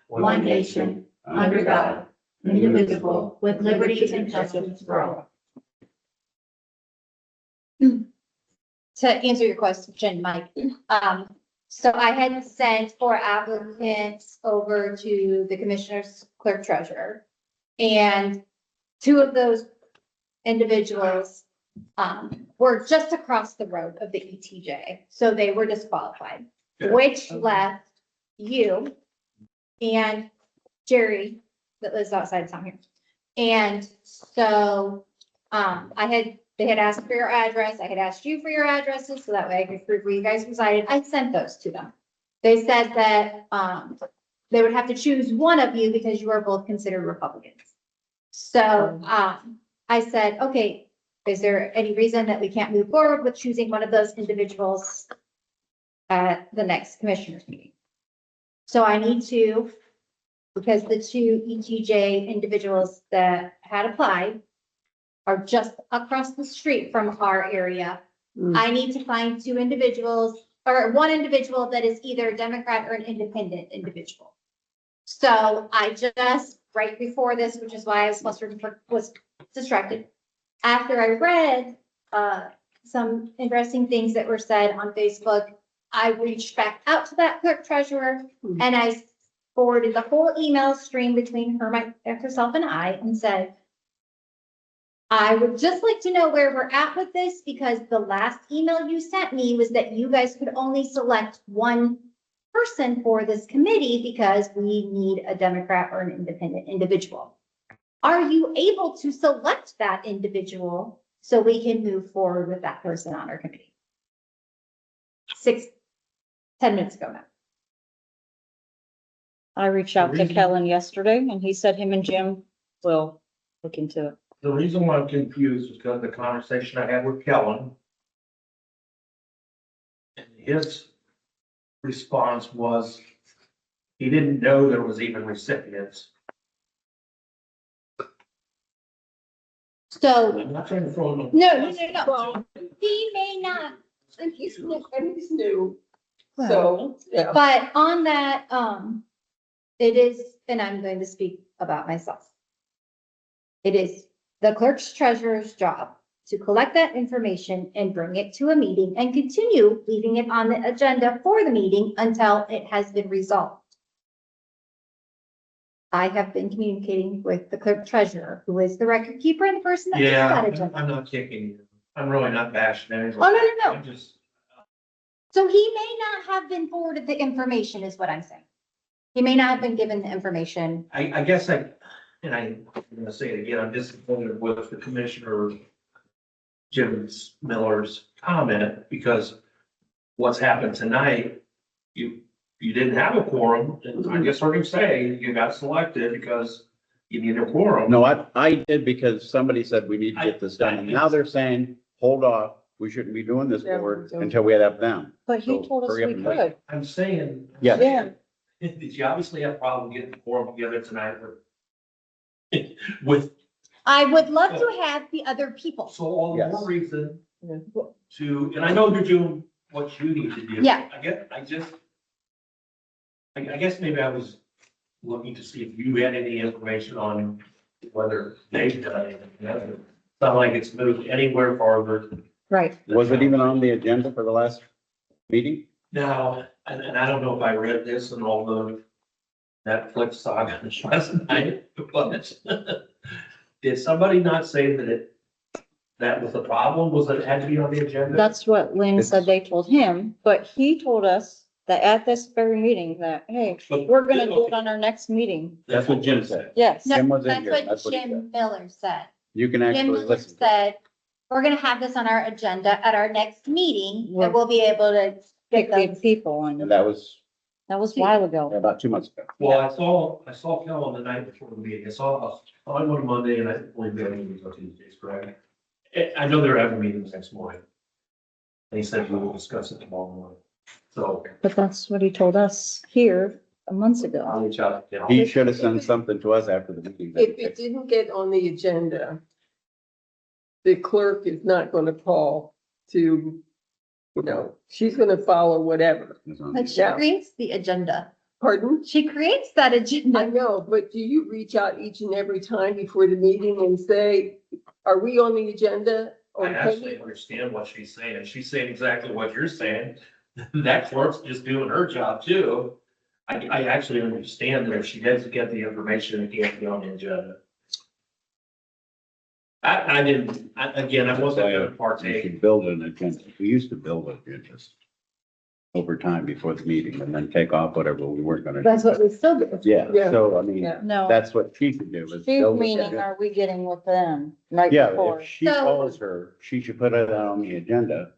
one nation, under God, indivisible, with liberty and justice for all. To answer your question, Mike, so I had sent 4 applicants over to the commissioner's clerk treasurer. And 2 of those individuals, were just across the road of the ETJ, so they were disqualified, which left you and Jerry that lives outside of town here. And so, they had asked for your address. I had asked you for your addresses so that way I could prove where you guys resided. I sent those to them. They said that, they would have to choose one of you because you are both considered Republicans. So, I said, okay, is there any reason that we can't move forward with choosing one of those individuals at the next commissioners meeting? So I need to, because the 2 ETJ individuals that had applied are just across the street from our area. I need to find 2 individuals, or 1 individual that is either a Democrat or an independent individual. So I just, right before this, which is why I was flustered, was distracted. After I read some interesting things that were said on Facebook, I reached back out to that clerk treasurer and I forwarded the whole email stream between herself and I and said, I would just like to know where we're at with this because the last email you sent me was that you guys could only select 1 person for this committee because we need a Democrat or an independent individual. Are you able to select that individual so we can move forward with that person on our committee? 10 minutes ago now. I reached out to Kellen yesterday and he said him and Jim will look into it. The reason why I'm confused is because of the conversation I had with Kellen. And his response was, he didn't know there was even recipients. So, I'm not trying to throw him. no. He may not, And he's new. So, yeah. but on that, it is, and I'm going to speak about myself. It is the clerk's treasurer's job to collect that information and bring it to a meeting and continue leaving it on the agenda for the meeting until it has been resolved. I have been communicating with the clerk treasurer, who is the record keeper and the person that makes Yeah, that agenda. I'm not kicking you. I'm really not bashing anyone. Oh, no. I'm just, So he may not have been forwarded the information is what I'm saying. He may not have been given the information. I guess I'm gonna say it again, I'm disappointed with the commissioner Jim Miller's comment because what's happened tonight, you didn't have a quorum, and I guess we're gonna say you got selected because you need a quorum. No, I did because somebody said we need to get this done, and now they're saying, hold off, we shouldn't be doing this Yeah, board don't. until we have them. But he So told us hurry up we and do it. could. I'm saying. Yes. Yeah. You obviously have a problem getting the quorum together tonight with, I would love to have the other people. so all the Yes. more reason Yeah. to, and I know you're doing what you need to do. Yeah. I guess maybe I was looking to see if you had any information on whether they've done anything. It's not like it's moved anywhere farther. Right. Was it even on the agenda for the last meeting? Now, and I don't know if I read this and all the Netflix saga last night, but did somebody not say that was the problem, was that it had to be on the agenda? That's what Lynn said they told him, but he told us that at this very meeting that, hey, But- we're gonna do it on our next meeting. That's what Jim said. Yes. No, Jim was in that's here, what that's what he Jim Miller said. You can Jim actually Miller listen. to it. said, we're gonna have this on our agenda at our next meeting, Well, and we'll be able to Pick get the those. people And and that was that was a while ago. about 2 months ago. Well, I saw Kellen the night before the meeting. I saw him on Monday and I believe the other meetings on Tuesdays, correct? I know they're having meetings next morning. And he said we will discuss it tomorrow morning. So But that's what he told us here months I'll ago. reach out to him. He should have sent something to us after the meeting. If it didn't get on the agenda, the clerk is not gonna call to, she's gonna follow whatever. But she Yeah. reads the agenda. Pardon? She creates that I agenda. know, but do you reach out each and every time before the meeting and say, are we on the agenda? Or I can actually we- understand what she's saying. She's saying exactly what you're saying. That clerk's just doing her job too. I actually understand that if she doesn't get the information, it can't be on the agenda. Again, I wasn't gonna We partake. should build an agenda. We used to build agendas over time before the meeting and then take off whatever we weren't gonna. That's what we still do. Yeah, Yeah. so I mean, Yeah. No, that's what she should do is. whose build an meeting agenda. are we getting with them right Yeah, before? if she So- calls her, she should put it on the agenda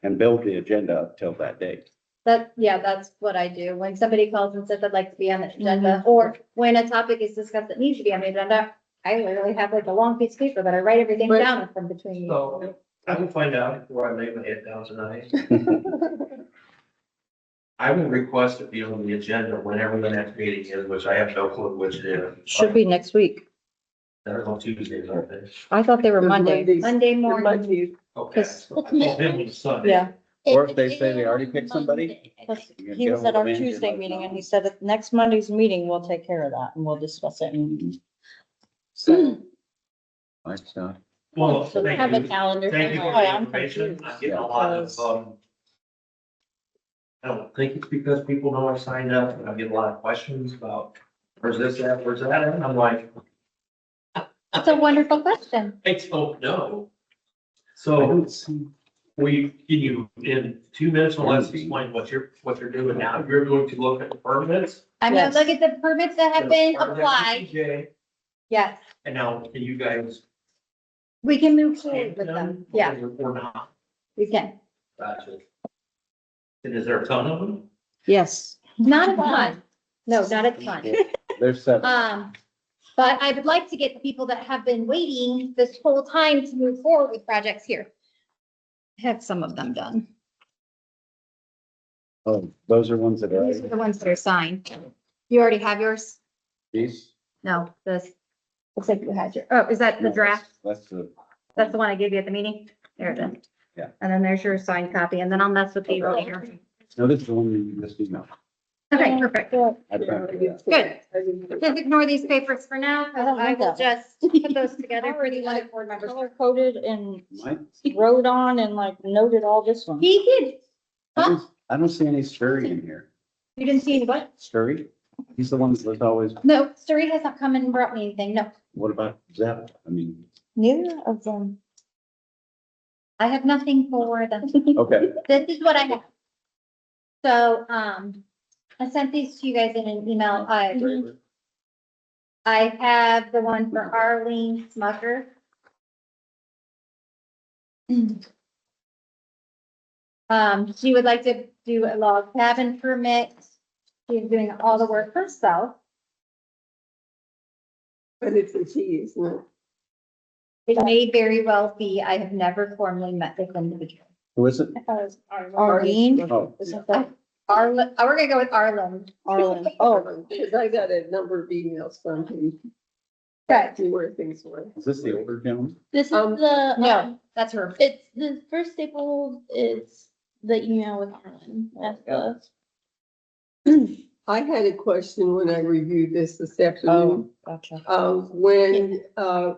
and build the agenda up till that date. That's what I do. When somebody calls and says I'd like to be on the agenda, or when a topic is discussed that needs to be on the agenda, I literally have like a long piece of paper that I write everything Right. down from between. So I will find out before I lay my head down tonight. I will request it be on the agenda whenever the next meeting is, which I have no clue which it is. Should be next week. They're on Tuesdays, aren't they? I thought they were Monday. Mondays. Monday The morning. Mondays. Okay. Because- Oh, then it's Sunday. Yeah, Or if they say they already picked somebody, because You can he get was ahold at our of Angie and Tuesday let her meeting know. and he said at next Monday's meeting, we'll take care of that and we'll discuss it. So, I stop. Well, so they thank have a you. calendar. Thank you for somewhere. the I'm information. confused I'm getting a lot of, because- I don't think it's because people know I signed up, and I get a lot of questions about, where's this at, where's that at? And I'm like, It's a wonderful question. I don't know. I So don't see. can you, in 2 minutes or less, explain what you're doing now? You're going to look at the permits. I'm gonna Yes. look at the permits that have been Are they applied. PJ? Yes, And now, can you guys? we can move forward with them. Yeah, Or not? we can. Gotcha. And is there a ton of them? Yes. Not a ton. No, not a ton. There's seven. But I would like to get the people that have been waiting this whole time to move forward with projects here. I have some of them done. Oh, those are ones that are. These are the ones that are signed. You already have yours? These? No, this, looks like you had your, oh, is that the No, draft? That's the, That's the one I gave you at the meeting? There it is. Yeah. And then there's your signed copy, and then I'll mess with these Okay. later. no, this is the one you just emailed. Okay, perfect. I found it. Good. Just ignore these papers for now, I don't I like will that just put those together for the other board members. Color coded and Mine? wrote on and like noted all this one. He did. I don't see any Scurry in here. You didn't see any what? Scurry? He's the one that's always, No, Sturry has not come and brought me anything. No, what about Zep? I mean, Neither of them. I have nothing for them. okay. This is what I have. So, I sent these to you guys in an email. I have the one for Arlene Smucker. She would like to do a log cabin permit. She's doing all the work herself. But it's a she, isn't it? It may very well be, I have never formally met this individual. Who is it? Arlene? Oh, Isn't that Arlen, we're gonna go with Arlen. Arlen? Oh, Because I got a number of emails from him, Good. see where things were. is this the older gentleman? This is Um, the, No, that's her. it's the first staple is the email with Arlen. That's the, I had a question when I reviewed this afternoon. oh, gotcha. When, I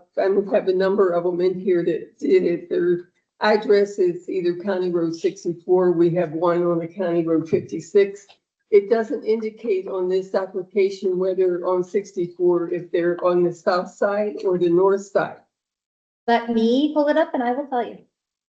have a number of them in here that did it, their address is either County Road 64, we have one on the County Road 56. It doesn't indicate on this application whether on 64, if they're on the south side or the north side. Let me pull it up and I will tell you.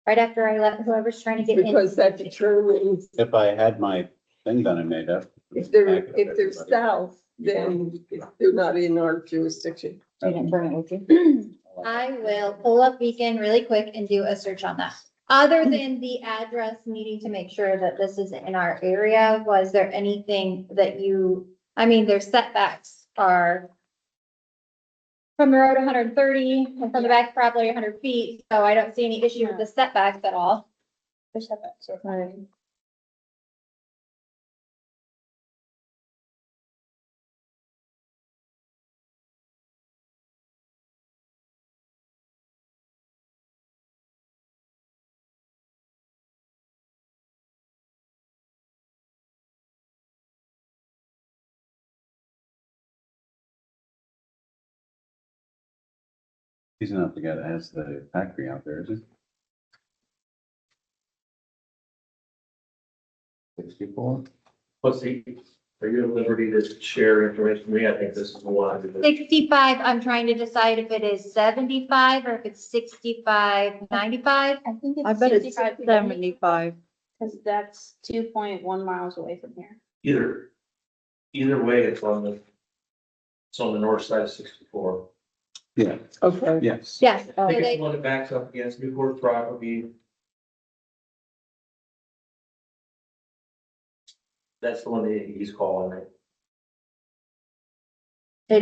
Right after I let whoever's trying to get in. Because that determines If I had my thing done and made up. if they're south, then they're not in our jurisdiction. You didn't bring it with you? I will pull up Beacon really quick and do a search on that. Other than the address, needing to make sure that this is in our area, was there anything that you, I mean, their setbacks are from the road 130 and from the back probably 100 feet, so I don't see any issue with the setbacks at all. The setbacks are fine. He's not the guy that has the factory out there, is he? 64? Let's see, are you at liberty to share information with me? I think this is the one. 65, I'm trying to decide if it is 75 or if it's 65, 95. I think I it's bet it's 65, 75. because that's 2.1 miles away from here. Either way, it's on the north side of 64. Yeah, Okay, yes. Yes. I so think it's they- the one that backs up against Newport property. That's the one that he's calling it. It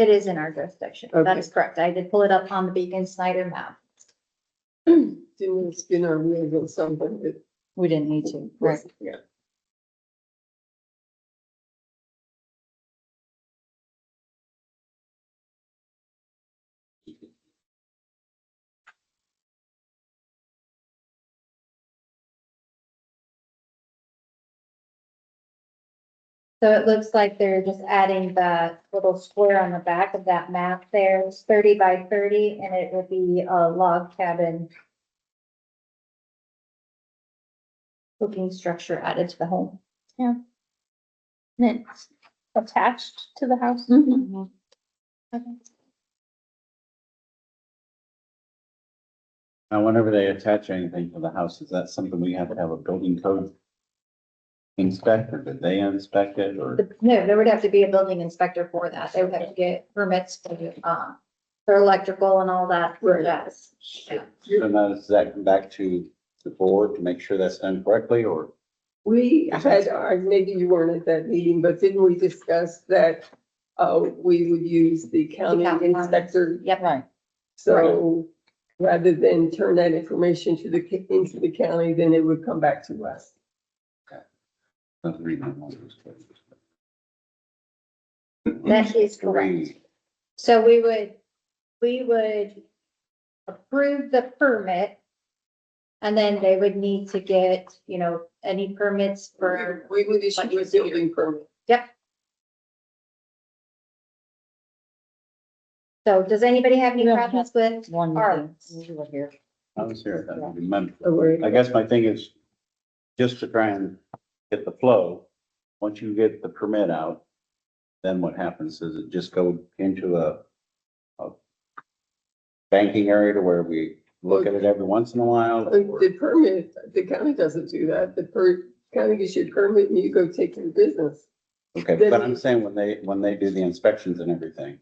is in our jurisdiction. That Okay. is correct. I did pull it up on the Beacon Snyder map. didn't spin our wheels on something that We didn't need to, right? wasn't, yeah. So it looks like they're just adding the little square on the back of that map there. It's 30 by 30 and it will be a log cabin cooking structure added to the home. And it's attached to the house. Mhm. Okay. Now, whenever they attach anything to the house, is that something we have to have a building code inspect, or did they inspect it, or? No, there would have to be a building inspector for that. They would have to get permits for electrical and all that Right. jazz. Yeah. So now does that come back to the board to make sure that's done correctly, or? We had, maybe you weren't at that meeting, but didn't we discuss that, we would use the county county inspector? Yep. Right. So rather than turn that information into the county, then it would come back to us. That's the reason I wanted this question. That is correct. So we would approve the permit. And then they would need to get, any permits for, We would issue a building permit. so does anybody have any Yeah. problems with One ours? thing, you were here. I was here, I don't remember. Oh, wait. I guess my thing is just to try and get the flow. Once you get the permit out, then what happens? Does it just go into a banking area to where we look at it every once in a while? or- The permit, the county doesn't do that. The county gives you a permit and you go take your business. Okay, but I'm saying when they do the inspections and everything,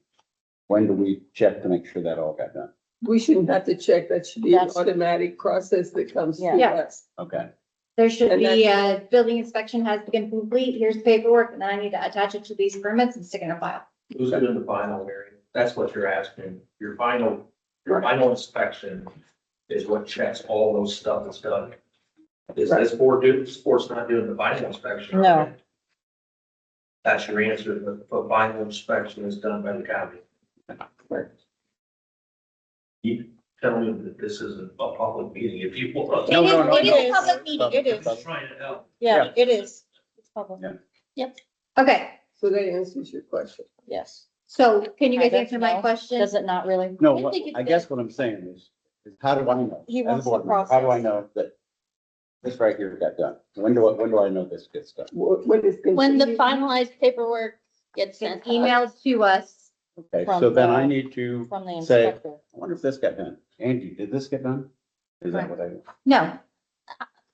when do we check to make sure that all got done? We shouldn't have to check. That should be an That's- automatic process that comes to Yeah. us. Okay, There should And be a building inspection has been complete, here's the paperwork, and then I need to attach it to these permits and stick it in a file. Who's doing the final hearing? That's what you're asking. Your final inspection is what checks all those stuff that's done. Is this board's not doing the final inspection? No. right? That's your answer. The final inspection is done by the county. You tell me that this isn't a public meeting if you want. No, no, no, It is no. a public meeting. It I'm is. just trying to help. Yeah, it is. It's public. Yeah. Okay, So that answers your question. Yes. so can you guys Kind of, answer my no. question? Does it not really? no, I think it's I guess what I'm saying is how do I know? He As a wants the board member, How do I process. know that this right here got done? When do I know this gets done? When it's When the continued- finalized paperwork gets It's sent to us. emailed to us. Okay, From so then the- I need to From the say, inspector. I wonder if this got done. Angie, did this get done? Is that what I? No,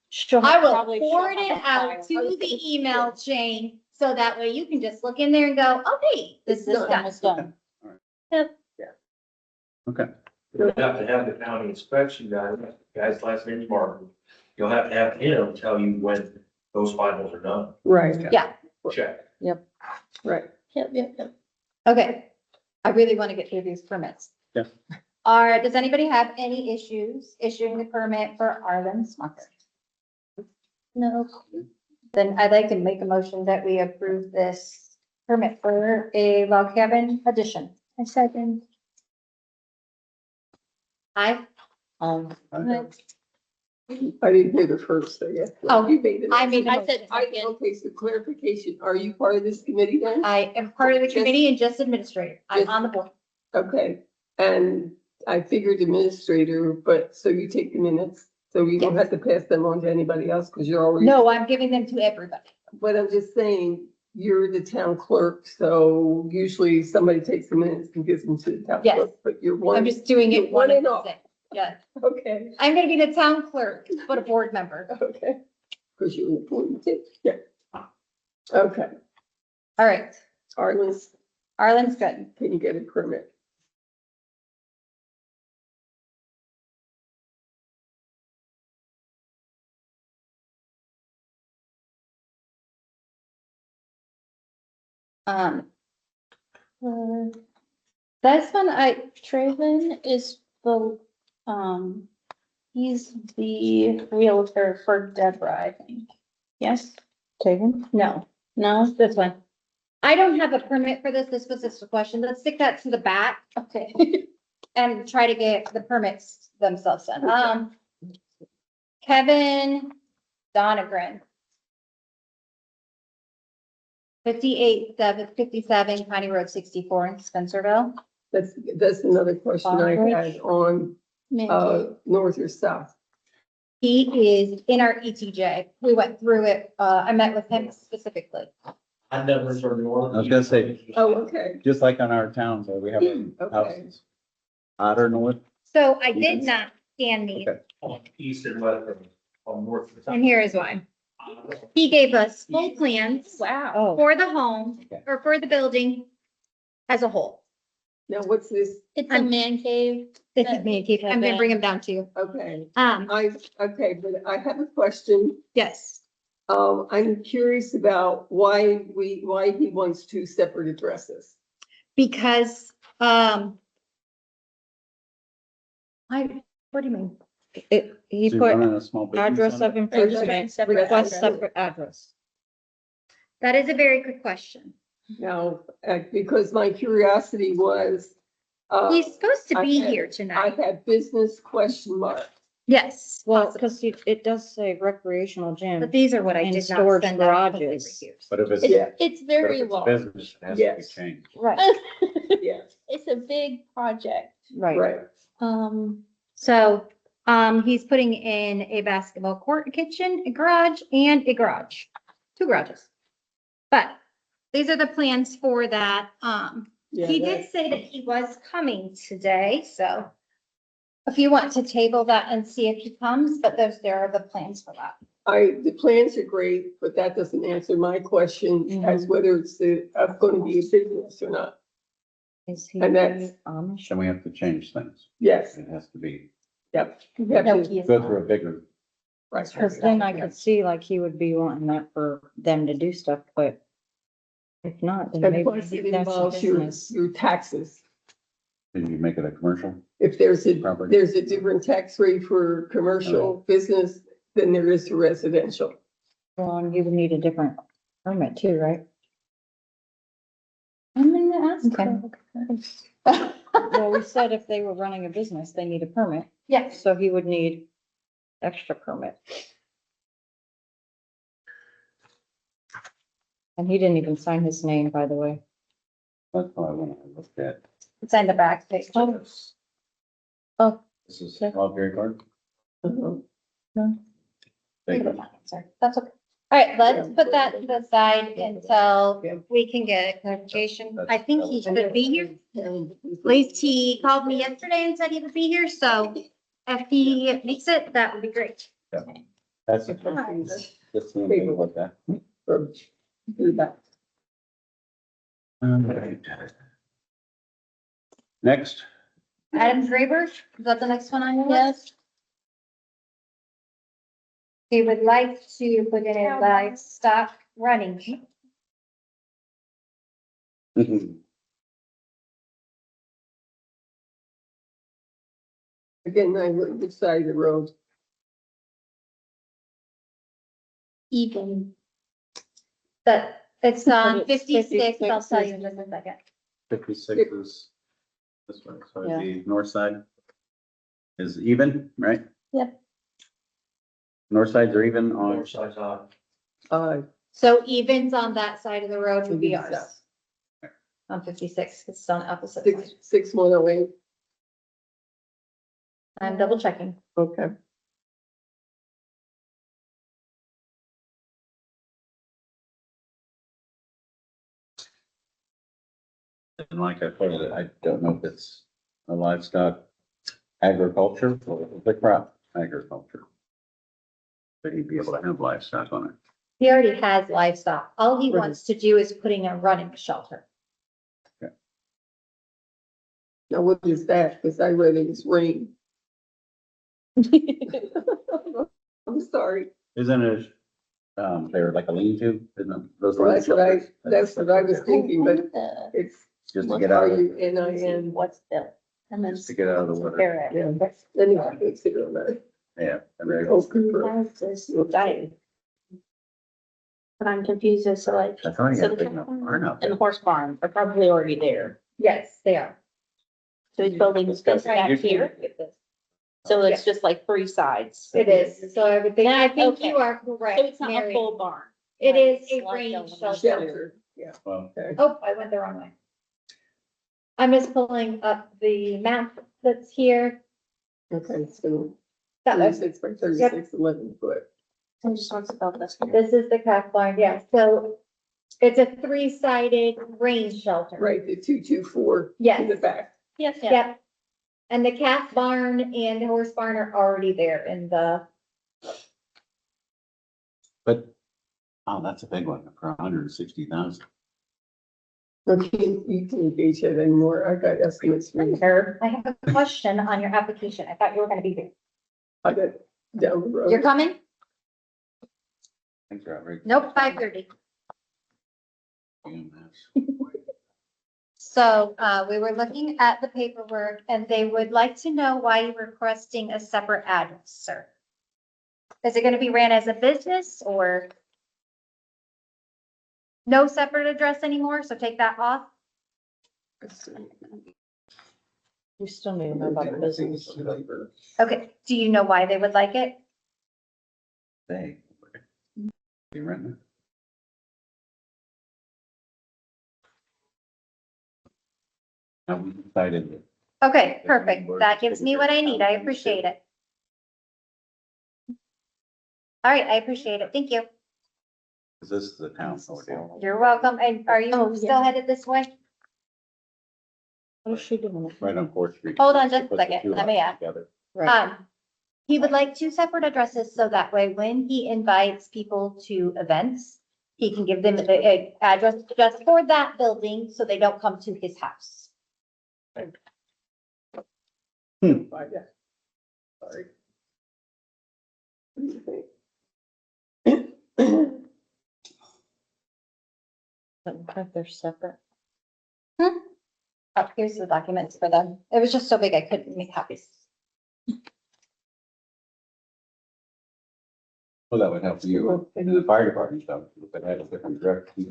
She'll I will probably show forward up it a file. out to the email chain, so that way you can just look in there and go, oh, hey, this is This one done. was done. Okay, You'll have to have the county inspection guy, guy's last name's Martin. You'll have to have him tell you when those finals are done. Right, Yeah, Check. right. Yep. okay. I really want to get through these permits. Yeah. Does anybody have any issues issuing the permit for Arlen Smucker? No, Then I'd like to make a motion that we approve this permit for a log cabin addition. I second. I I didn't hear the first thing. Yeah. Oh, You made it. I made I said second. Okay, so clarification, are you part of this committee then? am part of the committee and just administrator. I'm on the board. Okay, and I figured administrator, but so you take the minutes, so you don't have to pass them on to anybody else because you're already. No, I'm giving them to everybody. But I'm just saying, you're the town clerk, so usually somebody takes the minutes and gives them to the town Yes. clerk, but you're one. I'm just doing you're it one one at and a all. time. Yeah, Okay, I'm gonna be the town clerk, but a board member. okay. Because you're important too, yeah. Okay, All right, Arlen's, Arlen's good. can you get a permit? Um, That's when Traven is the, he's the realtor for Deborah, I think. Yes? Taken? No, no? this one. I don't have a permit for this. This was just a question. Let's stick that to the back Okay. and try to get the permits themselves done. Kevin Donegren. 57 County Road 64 in Spencerville. That's another question I had on, Man, cave. north or south. He is in our ETJ. We went through it. I met with him specifically. I never heard one. I was gonna say- Oh, okay, Just like on our towns where we have houses. Otter north, So I did not scan these, Okay. On east and west, on north and south. and here is why. He gave us full plans Wow. Oh, for the home Okay. or for the building as a whole. now what's this? It's a I'm- man cave. This is me, Keith. I'm gonna bring him down to you. Okay, okay, but I have a question. Yes. I'm curious about why he wants two separate addresses. Because, what do you mean? he is he put running a small business address on of it? improvement, Separate request address. separate address. That is a very good question. Now, because my curiosity was, He's supposed to be I had- here I tonight. had business question mark. Yes. Well, possibly. because it does say recreational But gym. these are what I and did not storage send out. because they were garages. here. But if it's, Yeah. It's but very if it's long. business, it has to be Yes. changed. Right, Yes, It's a big project. right. right. So, he's putting in a basketball court, a kitchen, a garage, and a garage, 2 garages. But these are the plans for that. Yeah, He did say that he was coming today, so if you want to table that and see if he comes, but there are the plans for that. the plans are great, but that doesn't answer my question as whether it's going to be a business or not. Is he And that's- Amish? Then we have to change things. Yes, It has to be, yep. You have No, to- he is go not. through a bigger, right. Because then I could see like he would be wanting that for them to do stuff, but if not, then And maybe plus it that's a involves your business. taxes. did you make it a commercial If there's property? there's a different tax rate for commercial business than there is for residential. Well, and you would need a different permit too, right? I'm gonna ask. Okay. Well, we said if they were running a business, they need a permit, Yes, so he would need extra permit. And he didn't even sign his name, by the way. That's what I want to look at. it's on the back page. Oh. This is Okay. all Gary Gardner. Uh-huh. Thank you. Sorry, that's okay. All right, let's put that to the side until we can get a clarification. I think he should be here. At least he called me yesterday and said he would be here, so if he makes it, that would be great. That's it. Just a little bit about that. Do that. Alright. Next, Adam Graber, is that the next one on your Yes. list? He would like to put in a livestock running. Again, I look which side of the road. Even. That, it's But it's 56, I'll 56 tell you in just a second. 56 is this way, so Yeah. the north side is even, right? Yep. North sides are even on, North side's on. So evens on that side of the road would be South. ours. On 56, it's on opposite Six, side. 6108. I'm double checking. Okay. And like I put it, I don't know if it's a livestock agriculture or the crop agriculture. But he'd be able to have livestock on it. He already has livestock. All he Right. wants to do is putting a running shelter. Now, what is that? Because I read it was rain. I'm sorry. Isn't it, they're like a lean-to, isn't it? Those Well, that's what I, shelters? that's what I was thinking, but it's Just to get out of, RUNIN. What's the, and then. just to get out of the water. compare it. Yeah, then you can consider that. Yeah. and they're- Oh, Who Cooper. has this diet? But I'm confused as to like, I thought he so had a the big enough barn out and there. the horse barn are probably already there. Yes, they are. So he's building this back here. So Yeah. it's just like three sides. It is. So I would think, I think Okay. you are So correct, it's not a Mary. full barn. It is It's a like rain a shelter. Shelter, yeah. Well, Oh, I went the wrong way. I'm just pulling up the map that's here. Okay, so That was, 36 by 36, 11 foot. I just want to spell this. this is the calf barn, yeah, so it's a three-sided rain shelter. Right, the 224 in the Yes, back. Yes, yeah. yep. And the calf barn and the horse barn are already there in the, but, oh, that's a big one for 160,000. Okay, you can't gauge it anymore. I got estimates from, Sir, I have a question on your application. I thought you were gonna be there. I got down the road. You're coming? Thanks, Robert. Nope, 5:30. So, we were looking at the paperwork and they would like to know why you're requesting a separate address, sir. Is it gonna be ran as a business or? No separate address anymore, so take that off? We still need to know about the business. Okay, do you know why they would like it? They. Be renting it. Now, we decided that Okay, perfect. That gives me what I need. I appreciate it. All right, I appreciate it. Thank you. because this is a town ordeal. You're welcome. And are Oh, you yeah. still headed this way? What is she doing? Right on Fourth Street. Hold on just a Put the second. two Let me lots ask. together. Right. He would like two separate addresses, so that way when he invites people to events, he can give them the address just for that building, so they don't come to his house. Sorry. What do you think? But they're separate. Oh, here's the documents for them. It was just so big I couldn't make copies. Well, that would help you in the fire department stuff, if it had a different direction.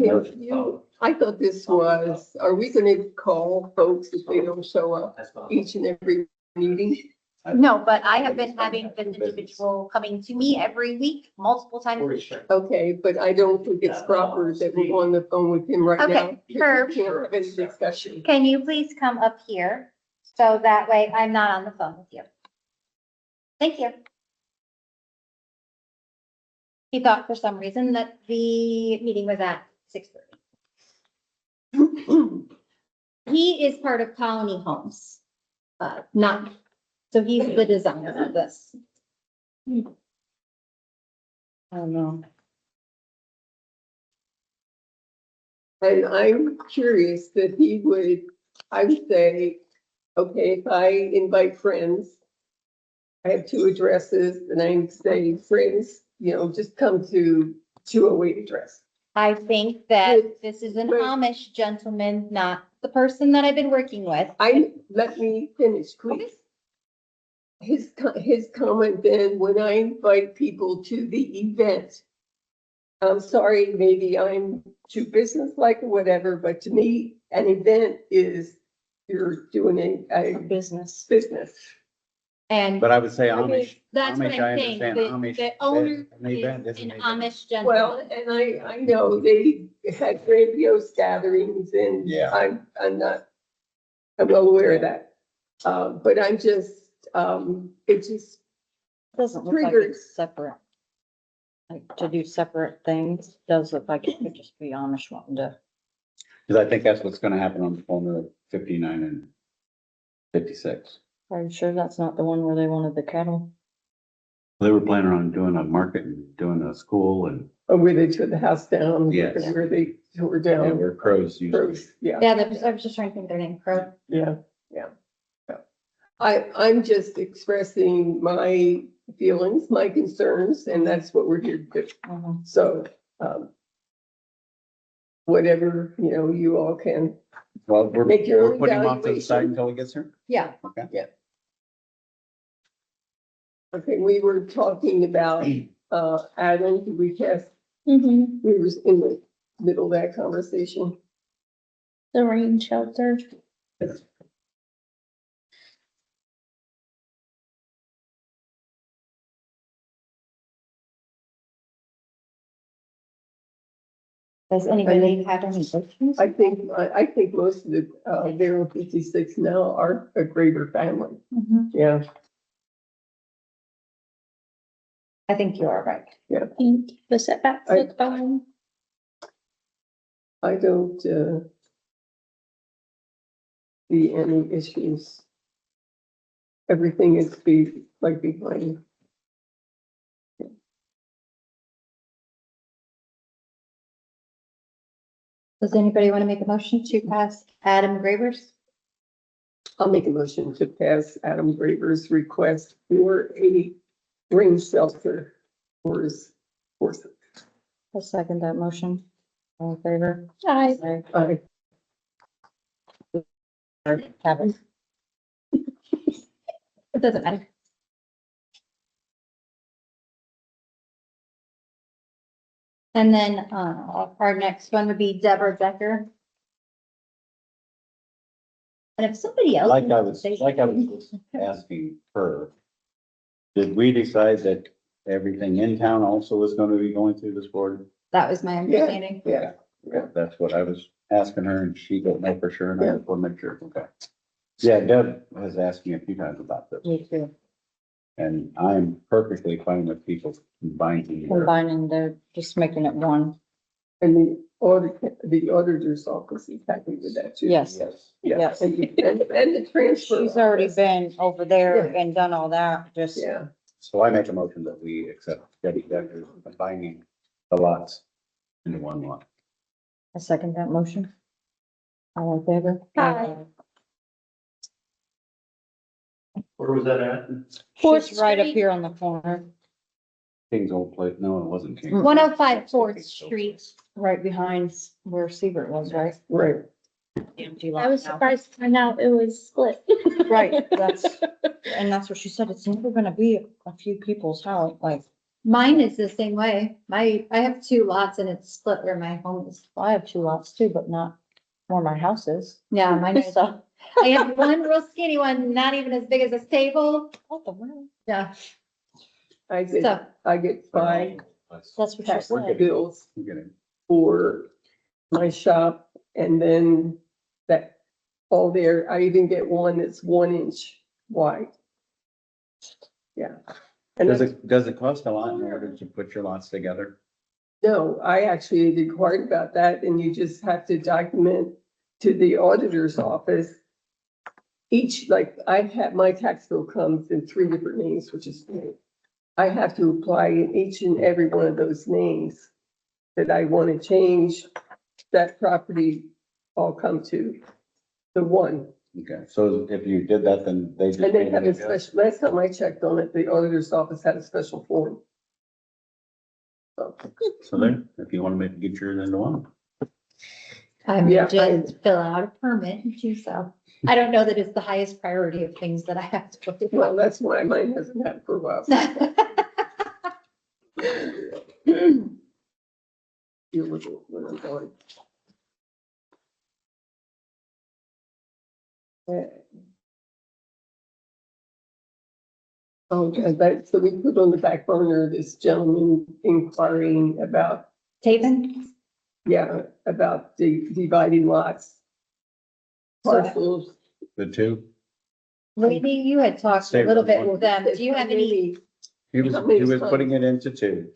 I thought this was, are we gonna call folks if they don't show up each and every meeting? No, but I have been having this individual coming to me every week, multiple times. Okay, but I don't think it's proper that we're on the phone with him right now. Okay, Herb. We can't have any discussion. Can you please come up here? So that way I'm not on the phone with you. Thank you. He thought for some reason that the meeting was at 6:30. He is part of Colony Homes. Not, so he's the designer of this. I don't know. And I'm curious that he would, I would say, okay, if I invite friends, I have two addresses, and I say, friends, just come to 208 address. I think that this is an But- Amish gentleman, not the person that I've been working with. Let me finish, please. His comment then, when I invite people to the event, I'm sorry, maybe I'm too businesslike or whatever, but to me, an event is you're doing a Business. business. And But I would say Okay, Amish. that's what Amish, I I'm saying. understand. The Amish, the owner an event is isn't an an event. Amish Well, gentleman. and I know they had grandiose gatherings and Yeah. I'm well aware of that. But I'm just it just, Doesn't look like Triggered. it's separate. Like to do separate things, does look like it could just be Amish wanting to. Cause I think that's what's gonna happen on the corner of 59 and 56. Are you sure that's not the one where they wanted the cattle? They were planning on doing a market and doing a school and, where they tore the house down. Yes. Where they tore yeah, down. where crows used to be. Gross, yeah. Yeah, I was just trying to think their name, Crow. Yeah. I'm just expressing my feelings, my concerns, and that's what we're here to do. Mhm. So, whatever, you all can. Well, we're, Make your we're own putting him off to the evaluation. side until he gets here. Yeah. Okay. Okay, we were talking about, Adam, did we pass, Mhm. we were in the middle of that conversation. The rain shelter. Does anybody have any questions? I think most of the, Vero 56 now are a greater family. Mhm. Yeah, I think you are right. I think the setbacks I- look fine. I don't, see any issues. Everything is behind. Does anybody want to make a motion to pass Adam Gravers? I'll make a motion to pass Adam Graver's request for a rain shelter for his horses. I'll second that motion. All in favor? I, Aye. Have it. It doesn't matter. And then, our next one would be Deborah Becker. And if somebody else. Like I wants to was, say like I was something- asking her, did we decide that everything in town also is gonna be going through this board? That was my understanding. Yeah, That's what I was asking her and she didn't know for sure and I Yeah. just want to make sure, okay. Yeah, Deb has asked me a few times about this Me too. and I'm perfectly fine with people combining. their- Combining, they're just making it one. and the auditor's office is happy with that too. Yes. Yes. Yeah, Yes. and the transfer. She's already office. been over there Yeah. and done all that, just. Yeah, So I make a motion that we accept Debbie Decker's combining the lots into one lot. I second that motion. All in favor? Aye. Where was that at? Fourth She's right up Street. here on the corner, King's old place, no, it wasn't King. 105 Fourth Street. right behind where Siebert was, right? right. Empty I lot was now. surprised to find out it was split. Right, and that's what she said, it's never gonna be a few people's house, like, Mine is the same way. I have 2 lots and it's split where my home is. I have 2 lots too, but not where my house is. Yeah, mine is. So, I have one real skinny one, not even as big as a table. what the world? Yeah, I so, get 5 That's what she tax said. bills I'm getting- for my shop, and then that, all there, I even get one that's 1 inch wide. Yeah. And Does it cost a lot in order to put your lots together? no, I actually inquired about that, and you just have to document to the auditor's office. Each, like, my tax bill comes in 3 different names, which is great. I have to apply in each and every one of those names that I want to change that property all come to the one. Okay, so if you did that, then they just. And they have a special, last time I checked on it, the auditor's office had a special form. So, So there, if you want to get yours into one. I'm Yeah, just fill out a permit too, so. I don't know that it's the highest priority of things that I have to do. well, that's why mine hasn't had for a while. Deal with it when I'm going. Okay, so we put on the back burner this gentleman inquiring about, Taven? about the dividing lots. Parcels, The two? Maybe you had talked a little bit with them. Do you have any? He was putting it into two,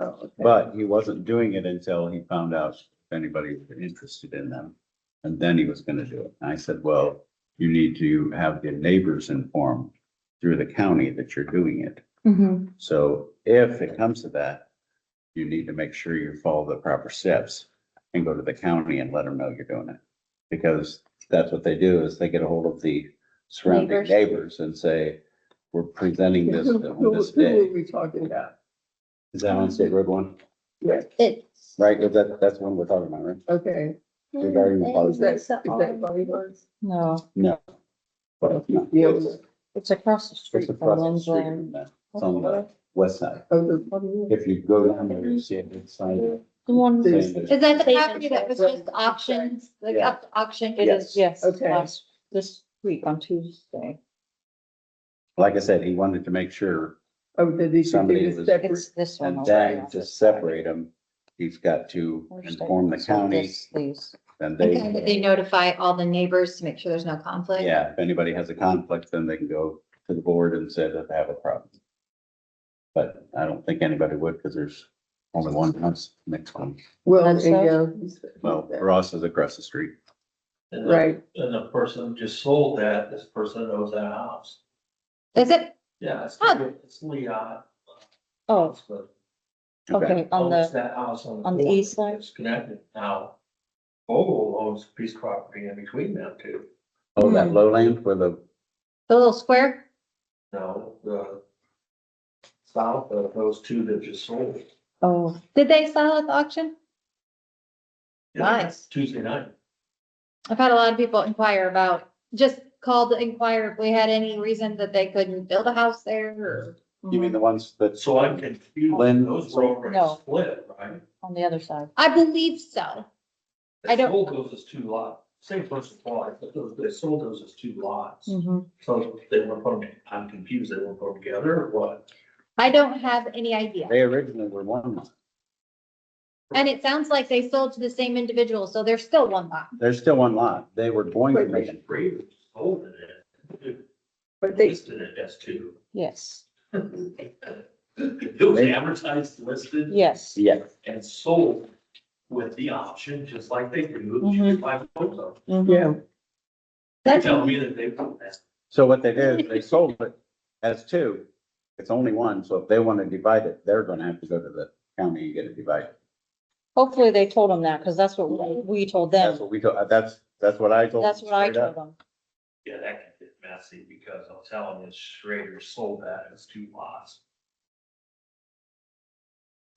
Oh, okay. but he wasn't doing it until he found out if anybody was interested in them. And then he was gonna do it. And I said, well, you need to have the neighbors informed through the county that you're doing it. Mhm. So if it comes to that, you need to make sure you follow the proper steps and go to the county and let them know you're doing it. Because that's what they do, is they get a hold of the surrounding Neighbors. neighbors and say, we're presenting this Who on this who day. are we talking about? Is that on State Road one? Yeah, It's. Right, is that's one we're talking about, right? okay. Regarding the Is that, is It's that Bodyguards? No, No. Yeah. It's it's across the street it's from across the Lynn's street land. from that. It's on the west side. Oh, the- If you go down there, you see a big sign The one. saying that Is that the Station property that was check. just auctioned, like Yeah. up to auction? It is, yes. Okay. last- This week on Tuesday. like I said, he wanted to make sure, Oh, that he should Somebody be a was- separate. It's this one. and over then here. to separate them, he's got to Where's inform the So county, these. and Okay, that they they, notify all the neighbors to make sure there's no conflict? yeah, if anybody has a conflict, then they can go to the board and say that they have a problem. But I don't think anybody would, because there's only one house next one. Well, That's yeah. Well, Ross is across the street. And the- Right. And the person just sold that, this person owns that house. Is it? Yeah, it's, Oh. it's Leon. Oh, But okay, on owns the, that house on the corner. east side? It's connected now. Vogel owns a piece of property in between them two. Oh, that lowland where the, The little square? No, the south of those two that just sold. oh, Did they sell at the auction? Yeah, Nice. Tuesday night. I've had a lot of people inquire about, just called to inquire if we had any reason that they couldn't build a house there or. you mean the ones that, So I'm confused, Lynn those were already No. split, right? on the other side. I believe so. They I don't- sold those as two lots, same person bought, but those, they sold those as two lots. Mhm. So they were put, I'm confused, they were put together or what? I don't have any idea. they originally were one lot. And it sounds like they sold to the same individual, so there's still one lot. There's still one lot. They were going to Wait, make They it. Raiders sold it, But they, listed it as two. Yes, It was advertised, listed. yes. Yeah, And sold with the option, just like they do, you can buy both of them. Mhm. yeah, You're That's, telling me that they put that. so what they did, is they sold it as two. It's only one, so if they want to divide it, they're gonna have to go to the county and get it divided. Hopefully they told them that, because that's what we told That's them. what we told, that's what I told. That's what I straight up. told them. Yeah, that can get messy because I'm telling you, Schrader sold that as two lots.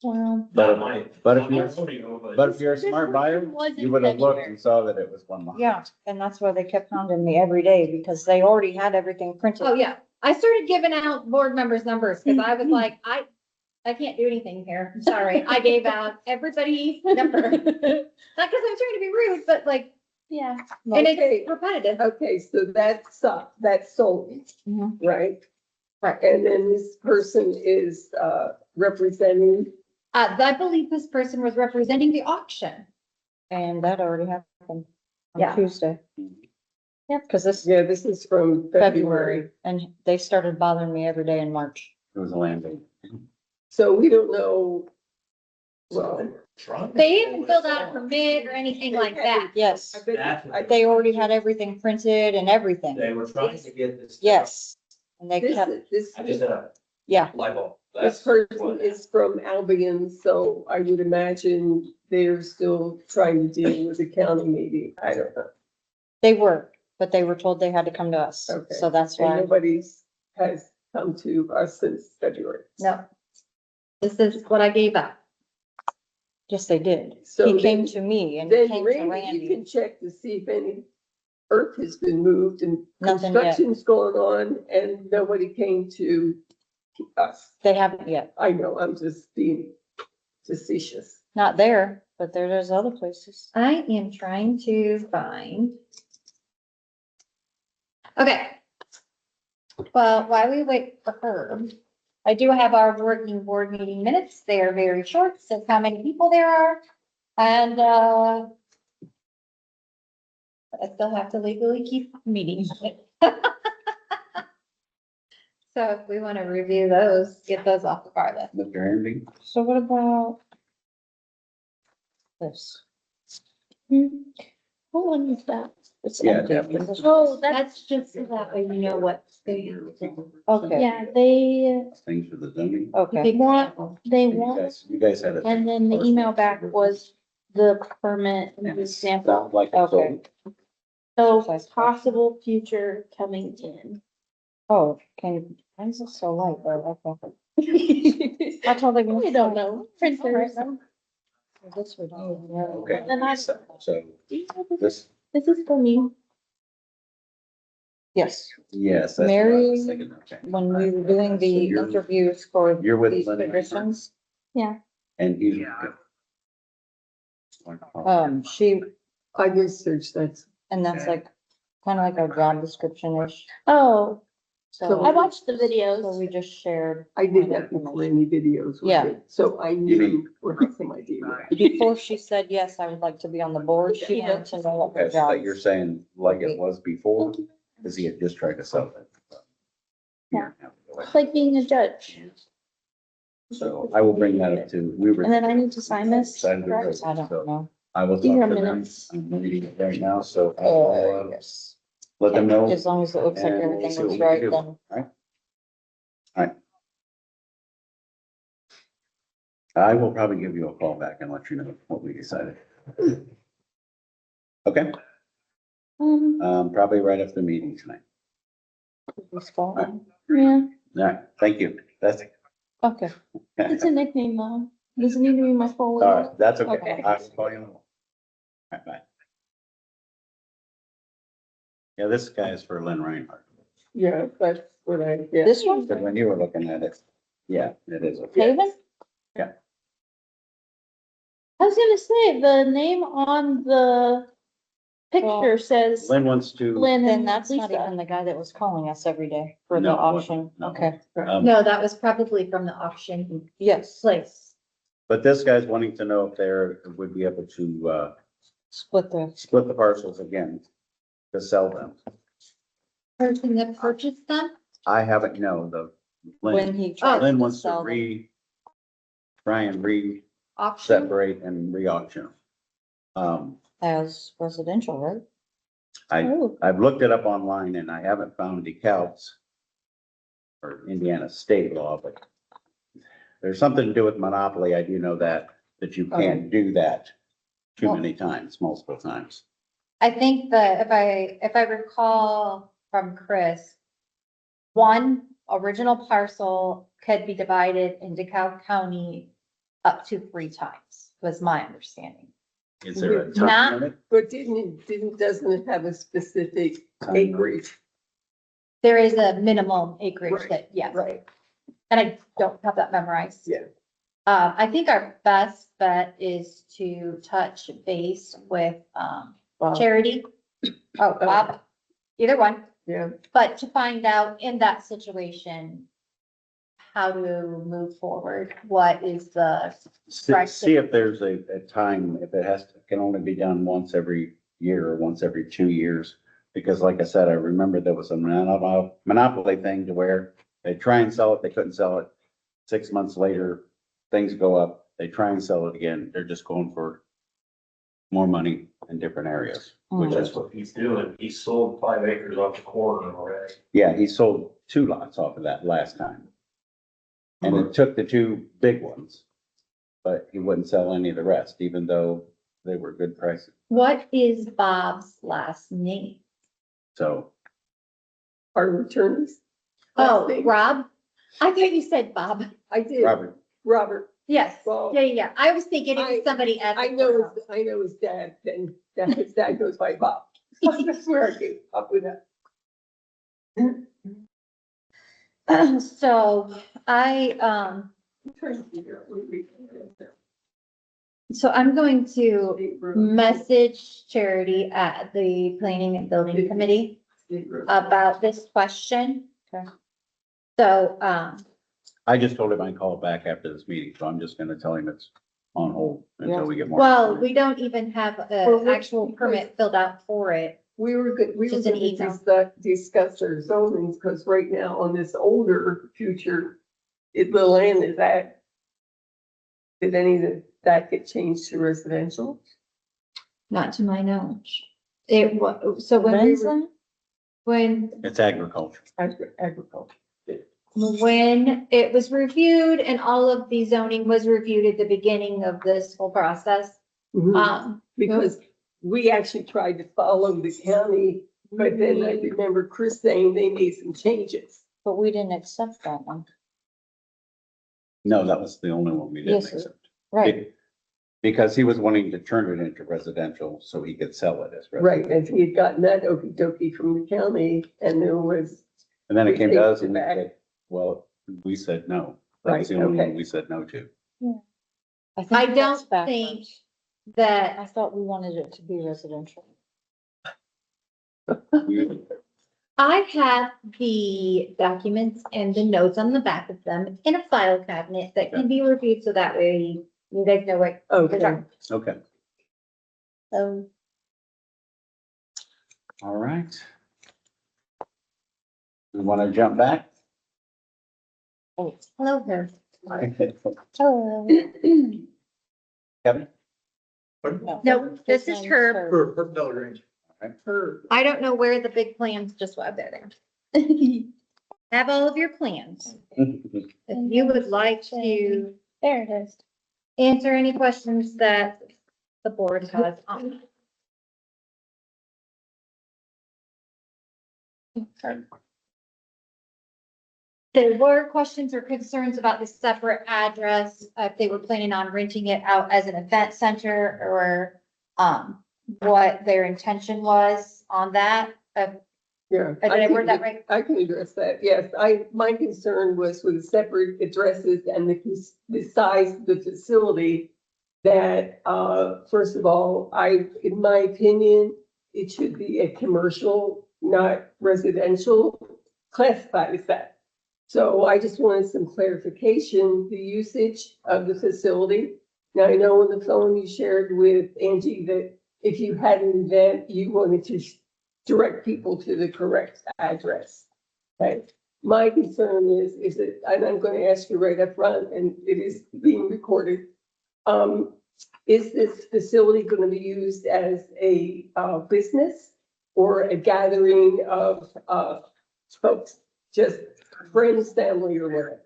Well, But- Not my- but if not my you're- rodeo, But if you're a smart buyer, you would have looked and saw that it was one lot. yeah, and that's why they kept hounding me every day, because they already had everything printed. oh, yeah. I started giving out board members' numbers because I was like, I can't do anything here. I'm sorry. I gave out everybody's number. Not because I'm trying to be rude, but like, Yeah. and Okay. it's repetitive. okay, so that's sold, Mhm. right? Right. And then this person is, representing, I believe this person was representing the auction. And that already happened Yeah. on Tuesday. Yep, because this yeah, this is from February. February, and they started bothering me every day in March. It was a land bank. So we don't know, well, They haven't filled out a permit or anything like that. Yes, I bet, That's what they already had everything printed and everything. They were trying to get this. Yes, and they this, kept, this, I just had a yeah, light bulb. this That's person what- is from Albion, so I would imagine they're still trying to deal with the county maybe, I don't know. they were, but they were told they had to come to us. Okay. So that's And why, nobody's has come to us since February. No. This is what I gave out. yes, they did. So He came then- to me and he Then came to Randy, you Randy. can check to see if any earth has been moved and Nothing yet. construction's going on and nobody came to us. They haven't yet. I know, I'm just being facetious. Not there, but there's other places. I am trying to find. Okay. Well, while we wait for her, I do have our working board meeting minutes. They are very short, says how many people there are. And, I still have to legally keep meetings. So if we want to review those, get those off of our list. Mr. Henry? So what about this? Hmm. What one is that? It's Yeah, empty. definitely. This is- Oh, that's, That's just so that way we know what they. Okay, yeah, they Things for the zoning? okay. want, You guys had a. and then the email back was the permit and the sample. Sounds like it's Okay. sold. So possible future coming in. Oh, can you, why is it so light? Oh, okay. I told them. I don't know, printers. This would. Okay. And I- So This this, is for me. Yes, yes, that's what I was Mary- thinking. Okay. when we were doing So the you're- interviews for You're with these Lynn. positions, And he's. she, I researched that. and that's like, kind of like our job description-ish. Oh, So, I watched the so videos. we just shared. I did have before any videos. with Yeah. it, So I knew or had some idea. Before she said, yes, I would like to be on the board, she Yeah. wanted to know what her Okay, so job. you're saying like it was before, because he had just tried to sell it. Yeah. It's like being a judge. So I will bring that up to, we were. And then I need to sign this. Sign the correct? rest. I don't know. I will These talk are to them. minutes. I'm reading it right now, so I'll Yes. let them know. As long as it looks like and we'll everything see what was we can right, do. then. I will probably give you a call back and let you know what we decided. Okay, probably right after the meeting tonight. This fall. Yeah, All right, thank you. That's, Okay, it's a nickname though. Doesn't need to be my full all name. right, that's okay. Okay. I will call you. All right, bye. Yeah, this guy is for Lynn Reinhardt. Yeah, that's what I, yeah. this one, But when you were looking at it, yeah, it is. okay. Haven? I was gonna say, the name on the picture says Lynn wants to. Lynn Then and that's not even Lisa. the guy that was calling us every day for the No, it auction. wasn't. No. Okay, No, that was probably from the auction yes, place. But this guy's wanting to know if there would be able to, split the, split the parcels again to sell them. Person that purchased them? I haven't, no, the. when Lynn, he tried Lynn to wants to sell them. try and Auction? separate and re-auction. As residential, right? Oh, I've looked it up online and I haven't found DeKalb's or Indiana state law, but there's something to do with monopoly. I do know that you can't do that too many times, multiple times. I think that if I recall from Chris, one original parcel could be divided in DeKalb County up to 3 times, was my understanding. Is there a Not- time limit? But doesn't it have a specific acreage? There is a minimum acreage Right, that, yes, Right, and I don't have that memorized. yeah. I think our best bet is to touch base with, Wow. Charity. Oh, Bob, either one, Yeah, but to find out in that situation, how to move forward, what is the, See if there's a time, if it can only be done once every year or once every 2 years. Because like I said, I remember there was a monopoly thing to where they try and sell it, they couldn't sell it. 6 months later, things go up, they try and sell it again, they're just going for more money in different areas, which is, That's what he's doing. He sold 5 acres off the corner already. yeah, he sold 2 lots off of that last time. And it took the 2 big ones, but he wouldn't sell any of the rest, even though they were good prices. what is Bob's last name? So our attorneys. Oh, Last name? Rob? I thought you said Bob. I did, Robert, Yes, Well, yeah. I was thinking it was somebody at. the I know courthouse. his dad, then his dad goes by Bob. I swear I came up with that. So I, I'm trying to figure out what we- so I'm going to message Charity at the Planning and Building Committee about this question. Okay. So, I just told him I'd call back after this meeting, so I'm just gonna tell him it's on hold until we get more. well, we don't even have For an which- actual permit filled out for it. we were good, we were Just an gonna email. discuss our zonings, because right now on this older future, the land is at. Did any of that get changed to residential? Not to my knowledge. It was, so when we When's were, that? when, It's agriculture. Agriculture. when it was reviewed and all of the zoning was reviewed at the beginning of this whole process, Mhm. Because we actually tried to follow the county, but then I remember Chris saying they made some changes. But we didn't accept that one. No, that was the only one we didn't Yes, sir. accept. Right. Because he was wanting to turn it into residential so he could sell it as Right, residential. and he had gotten that okey dokey from the county, and there was, And then it came to us They and we take it said, well, we said no. Right, That's the only okay. one we said no to. think I that's don't backwards. think I that, thought we wanted it to be residential. I have the documents and the notes on the back of them in a file cabinet that can be reviewed, so that way you guys know what we're okay, talking. Okay, all right. We want to jump back? Hello there. Hello. Kevin? No, this is her. For Bell Range. her, I don't know where the big plans just were there. Have all of your plans. If you would like to There it is. answer any questions that the board has on. There were questions or concerns about the separate address, if they were planning on renting it out as an event center or, what their intention was on that. yeah. Did I word can- that right? I can address that, yes. My concern was with separate addresses and the size of the facility. That, first of all, in my opinion, it should be a commercial, not residential, classified as that. So I just wanted some clarification, the usage of the facility. Now, I know on the phone you shared with Angie that if you had an event, you wanted to direct people to the correct address. Okay, my concern is that, and I'm going to ask you right up front, and it is being recorded. Is this facility going to be used as a, business or a gathering of, folks, just friends, family, or whatever?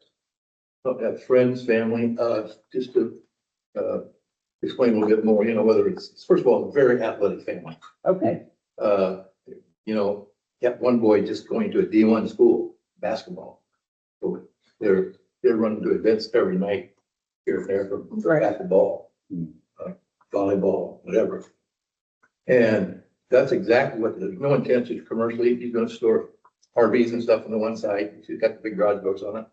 Don't have friends, family, just to, explain a little bit more, whether it's, first of all, a very athletic family. Okay, Got one boy just going to a D1 school, basketball. So they're running to events every night here and there for Right. basketball, volleyball, whatever. And that's exactly what, there's no intention commercially, he's gonna store RVs and stuff on the one side, he's got the big garage doors on it.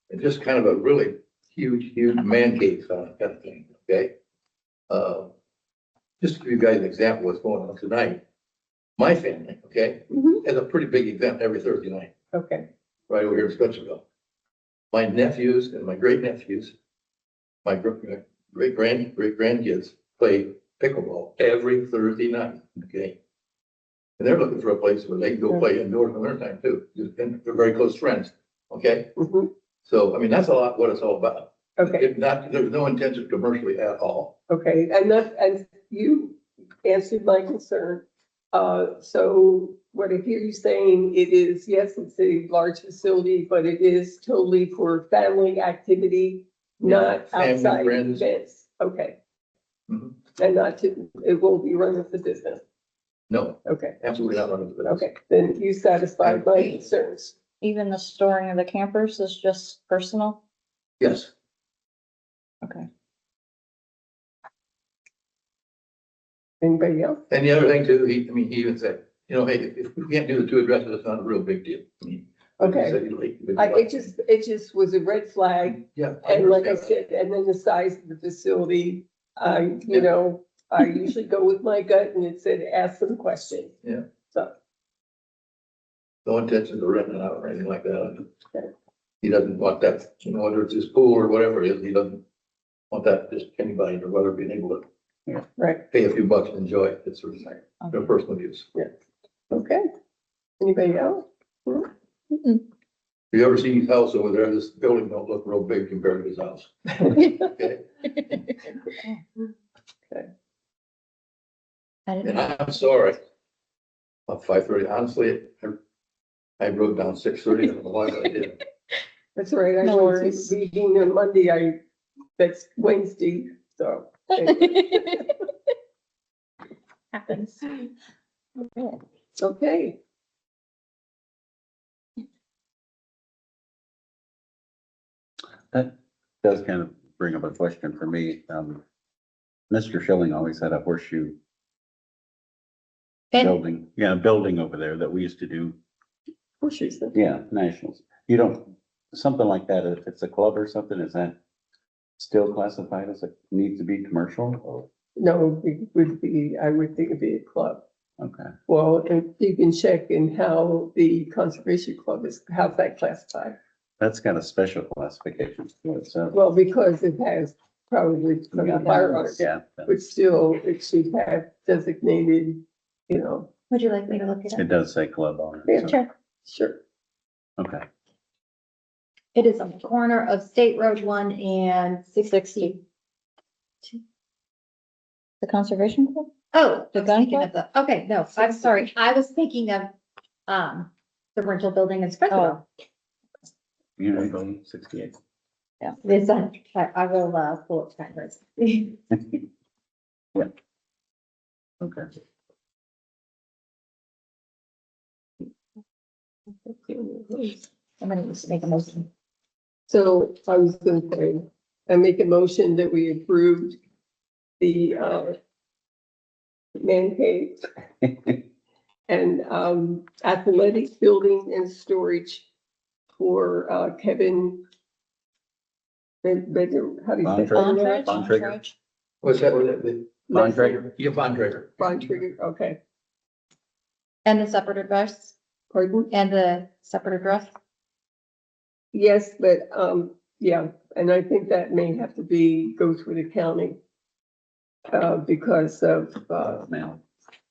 And just kind of a really huge man cave kind of thing, okay? Just to give you guys an example of what's going on tonight. My family, okay, Mhm. has a pretty big event every Thursday night, okay, right over here in Spencerville. My nephews and my great nephews, my great grandkids play pickleball every Thursday night, okay? And they're looking for a place where they can go play indoors in the winter time too, and they're very close friends, okay? mhm, So, I mean, that's a lot what it's all about. okay, If not, there's no intention commercially at all. okay, and you answered my concern. So what I hear you saying, it is, yes, it's a large facility, but it is totally for family activity, not Family, outside friends. events. Okay, Mhm. and it won't be run as a business. No, Okay, absolutely not running the business. okay, then you satisfied my concerns. Even the storing of the campers is just personal? Yes, Okay. Anybody else? and the other thing too, he even said, hey, if we can't do the two addresses, it's not a real big deal. I mean, like he Okay, said, he'd it just was a red flag. Yeah. And like I understand. said, and then the size of the facility, I usually go with my gut and it said, ask some questions. Yeah. So, No intention of renting it out or anything like that. Okay. He doesn't want that, whether it's his pool or whatever it is, he doesn't want that just anybody or whether being able to Right, pay a few bucks and enjoy it. It's sort of like their personal use. okay. Anybody else? If you ever see his house over there, this building don't look real big compared to his house. Okay? I didn't And know. I'm sorry. About 5:30, honestly, I wrote down 6:30, I don't know why I did. That's right, I No went to worries. the meeting on Monday, that's Wednesday, so. Happens. Okay, That does kind of bring up a question for me. Mr. Schilling always had a horseshoe And building over there that we used to do, horseshoes. nationals. You don't, something like that, if it's a club or something, is that still classified as a, needs to be commercial? Or- No, it would be, I would think it'd be a club. Okay, Well, and you can check in how the conservation club is, how's that classified? that's got a special classification. So, Well, because it has probably some fire on it, yeah, but still, it should have designated, would you like me to look it it up? does say club on Yeah. it. so- sure. Okay, It is on the corner of State Road 1 and 60. The conservation club? Oh, The I was gun thinking of the, okay, no, I'm sorry. I was thinking of, the rental building in Springfield. Unity Building 68. It's on, I will, pull up that first. Okay. I'm gonna just make a motion. So I was gonna say, I make a motion that we approved the, man cave and, athletic building and storage for, Kevin. How do you say? Bontrager? it? Bontrager? What's that? The Bontrager? Yeah, Bontrager. Bontrager, okay, And the separate address, pardon? and the separate address. Yes, but, yeah, and I think that may have to go through the county. Because of, Mail.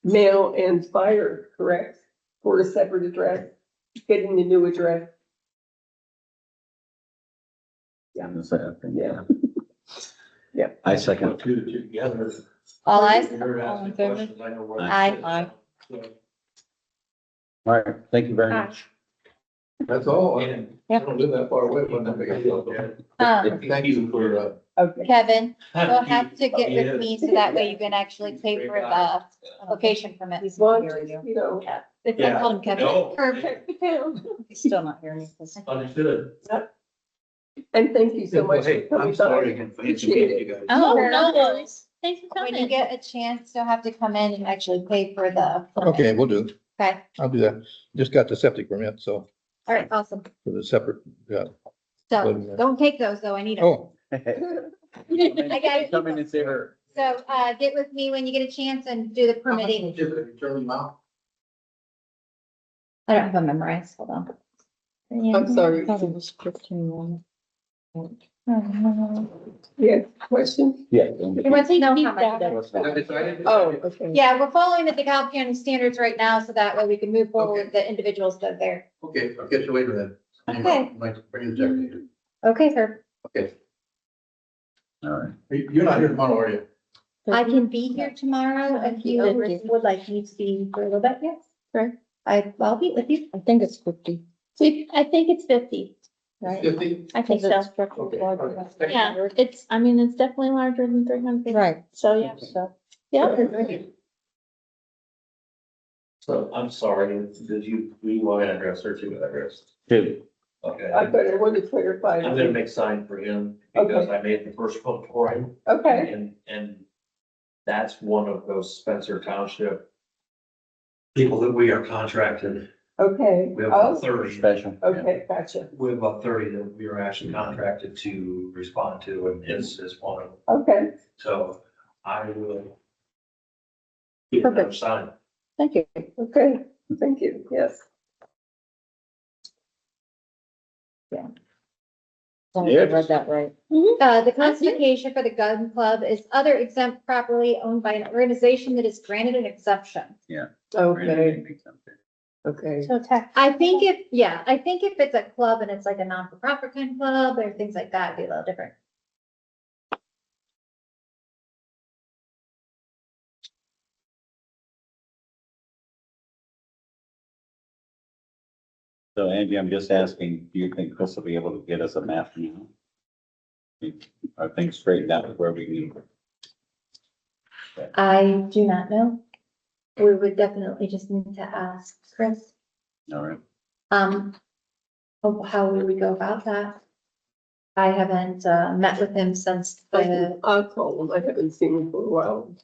mail and fire, correct? For a separate address, getting the new address. Yeah. Is that- Yeah. I second. Two together. All eyes. You're All in asking favor? questions, I know where. Aye. All right, thank you very much. That's all. And, I don't live that far away, wasn't that big a deal. Thank you for, Okay, Kevin, you'll have to get with me so that way you can actually pay for the location permit. well, just, If I Yeah. called him Kevin. No. Perfect. He's still not hearing me. Understood. and thank you so much. for hey, coming I'm sorry by. again for Appreciate inconveniencing it. you guys. Oh, Sure. no worries. Thanks for When you coming. get a chance, you'll have to come in and actually pay for the. permit. Okay, we'll do. Okay, I'll do that. Just got the septic permit, so all right, awesome. for the separate, yeah. So don't take those though, I need them. Oh, I got it. Come in and say her. So, get with me when you get a chance and do the permitting. Turn them out. I don't have them memorized, hold on. I'm sorry. I thought it was 15. Yes, question? Yeah. He wants to know how much it is. Is that decided? Oh, okay. Yeah, we're following the DeKalb County standards right now, so that way we can move forward with the individuals that are there. Okay, I'll catch you later then. Okay. Might bring the check later. Okay, sir. Okay. All right. You're not here tomorrow, are you? I can be here tomorrow if you would like me to be for a little bit, yes. Sure. I'll meet with you. I think it's 50, I think it's 50. right? 50? I think Because so. it's structured Okay. larger than Yeah, 300. it's, I mean, it's definitely larger than 300. Right, So, yeah. so. Yeah. So I'm sorry, did you, we want an address or two address? Two. Okay. I want to clarify. I'm gonna make sign for him because I made the first phone for him Okay, and that's one of those Spencer Township people that we are contracted. okay. We have Oh, about 30. Special. okay, gotcha. We have about 30 that we are actually contracted to respond to, and his is one of them. Okay, So I will get another Perfect. sign. Thank you. okay, thank you, yes. So I read that right. The classification for the gun club is other exempt property owned by an organization that is granted an exemption. Okay, okay. So tax. I think if it's a club and it's like a non-for-profit kind of club or things like that, it'd be a little different. So Angie, I'm just asking, do you think Chris will be able to get us a map now? Are things straightened out where we need? I do not know. We would definitely just need to ask Chris, All right. of how we would go about that. I haven't, met with him since I'll call him. I haven't seen him for a while.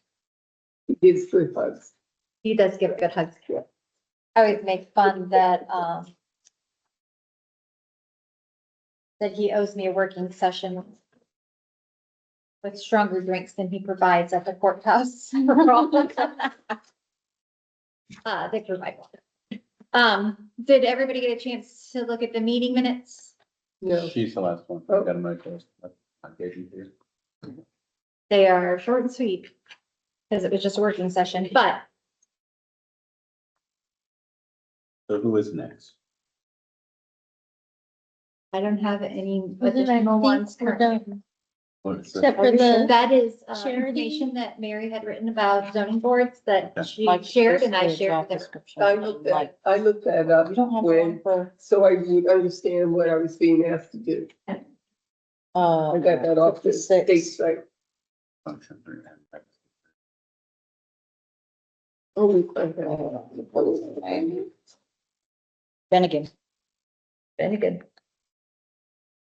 He gives good hugs. he does give good hugs. I always make fun that, that he owes me a working session with stronger drinks than he provides at the courthouse. Victor Michael. Did everybody get a chance to look at the meeting minutes? No, She's the last one. Oh. Got a mic first. I gave you here. They are short and sweet, because it was just a working session, but So who is next? I don't have any Wasn't I additional think ones we're currently. done. What is Except it? for the, That is charity? information that Mary had written about zoning boards that Yeah. she Like, shared and I basically a shared job with her. description. I looked that up You don't have when, one for, so I would understand what I was being asked to do. I got that off the state 56. site. Function. Oh, okay. Bennigan. Very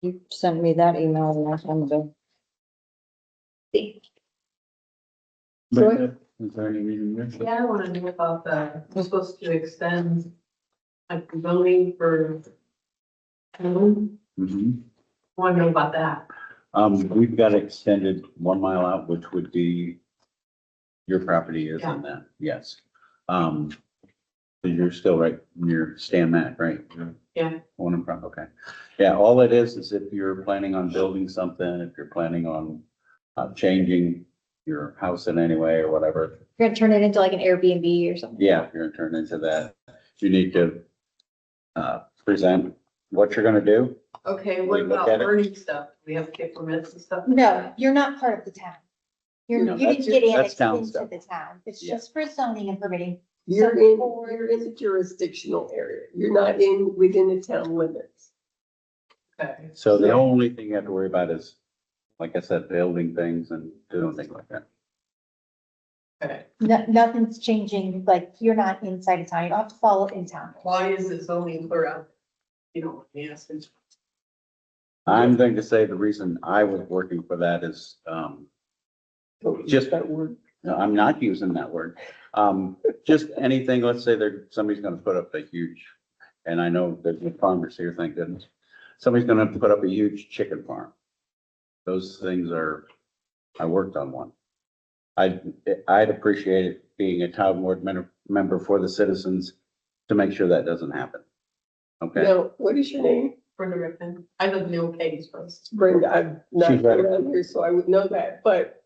You sent me that email a long time ago. good. Brenda, is there any reason you're? Yeah, I wanna know about the, we're supposed to extend like zoning for. Mhm. Wanna know about that. We've got extended 1 mile out, which would be, your property is in that, yes. But you're still right near Stan Mac, right? Yeah. One in front, okay. Yeah, all it is if you're planning on building something, if you're planning on changing your house in any way or whatever, You're gonna turn it into like an Airbnb or something. yeah, if you're gonna turn into that, you need to present what you're gonna do. Okay, We what look about at it. burning stuff? We have to get permits and stuff? No, you're not part of the town. No, You didn't get that's annexed town into stuff. the town. It's Yeah. just for zoning and permitting. You're in the jurisdictional area. You're not within the town limits. Okay. So the only thing you have to worry about is, like I said, building things and doing things like that. Okay, Nothing's changing, like you're not inside of town. You don't have to follow in town. why is it zoning clear out? You know, yes, it's. I'm going to say the reason I was working for that is, Just- that word. no, I'm not using that word. Just anything, let's say somebody's gonna put up a huge, and I know there's no farmers here, thank goodness. Somebody's gonna put up a huge chicken farm. Those things I worked on one. I'd appreciate it being a town board member for the citizens to make sure that doesn't happen. Okay, Now, what is your name? Brenda Rickman. I live in the old Katie's first. Brenda, I'm not She's right. around here, so I would know that, but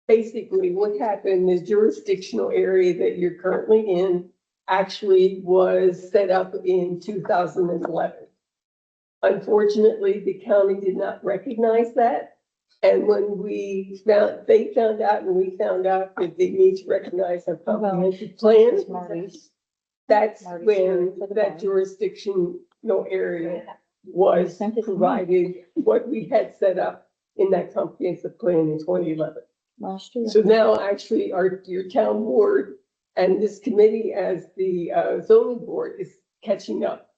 basically what happened, the jurisdictional area that you're currently in actually was set up in 2011. Unfortunately, the county did not recognize that. And when they found out and we found out that they need to recognize our comprehensive plan, It's Marty's. that's Marty's when here for the that barn. jurisdictional area was Sent it to me. provided what we had set up in that comprehensive plan in 2011. Last year. So now actually your town board and this committee as the zoning board is catching up.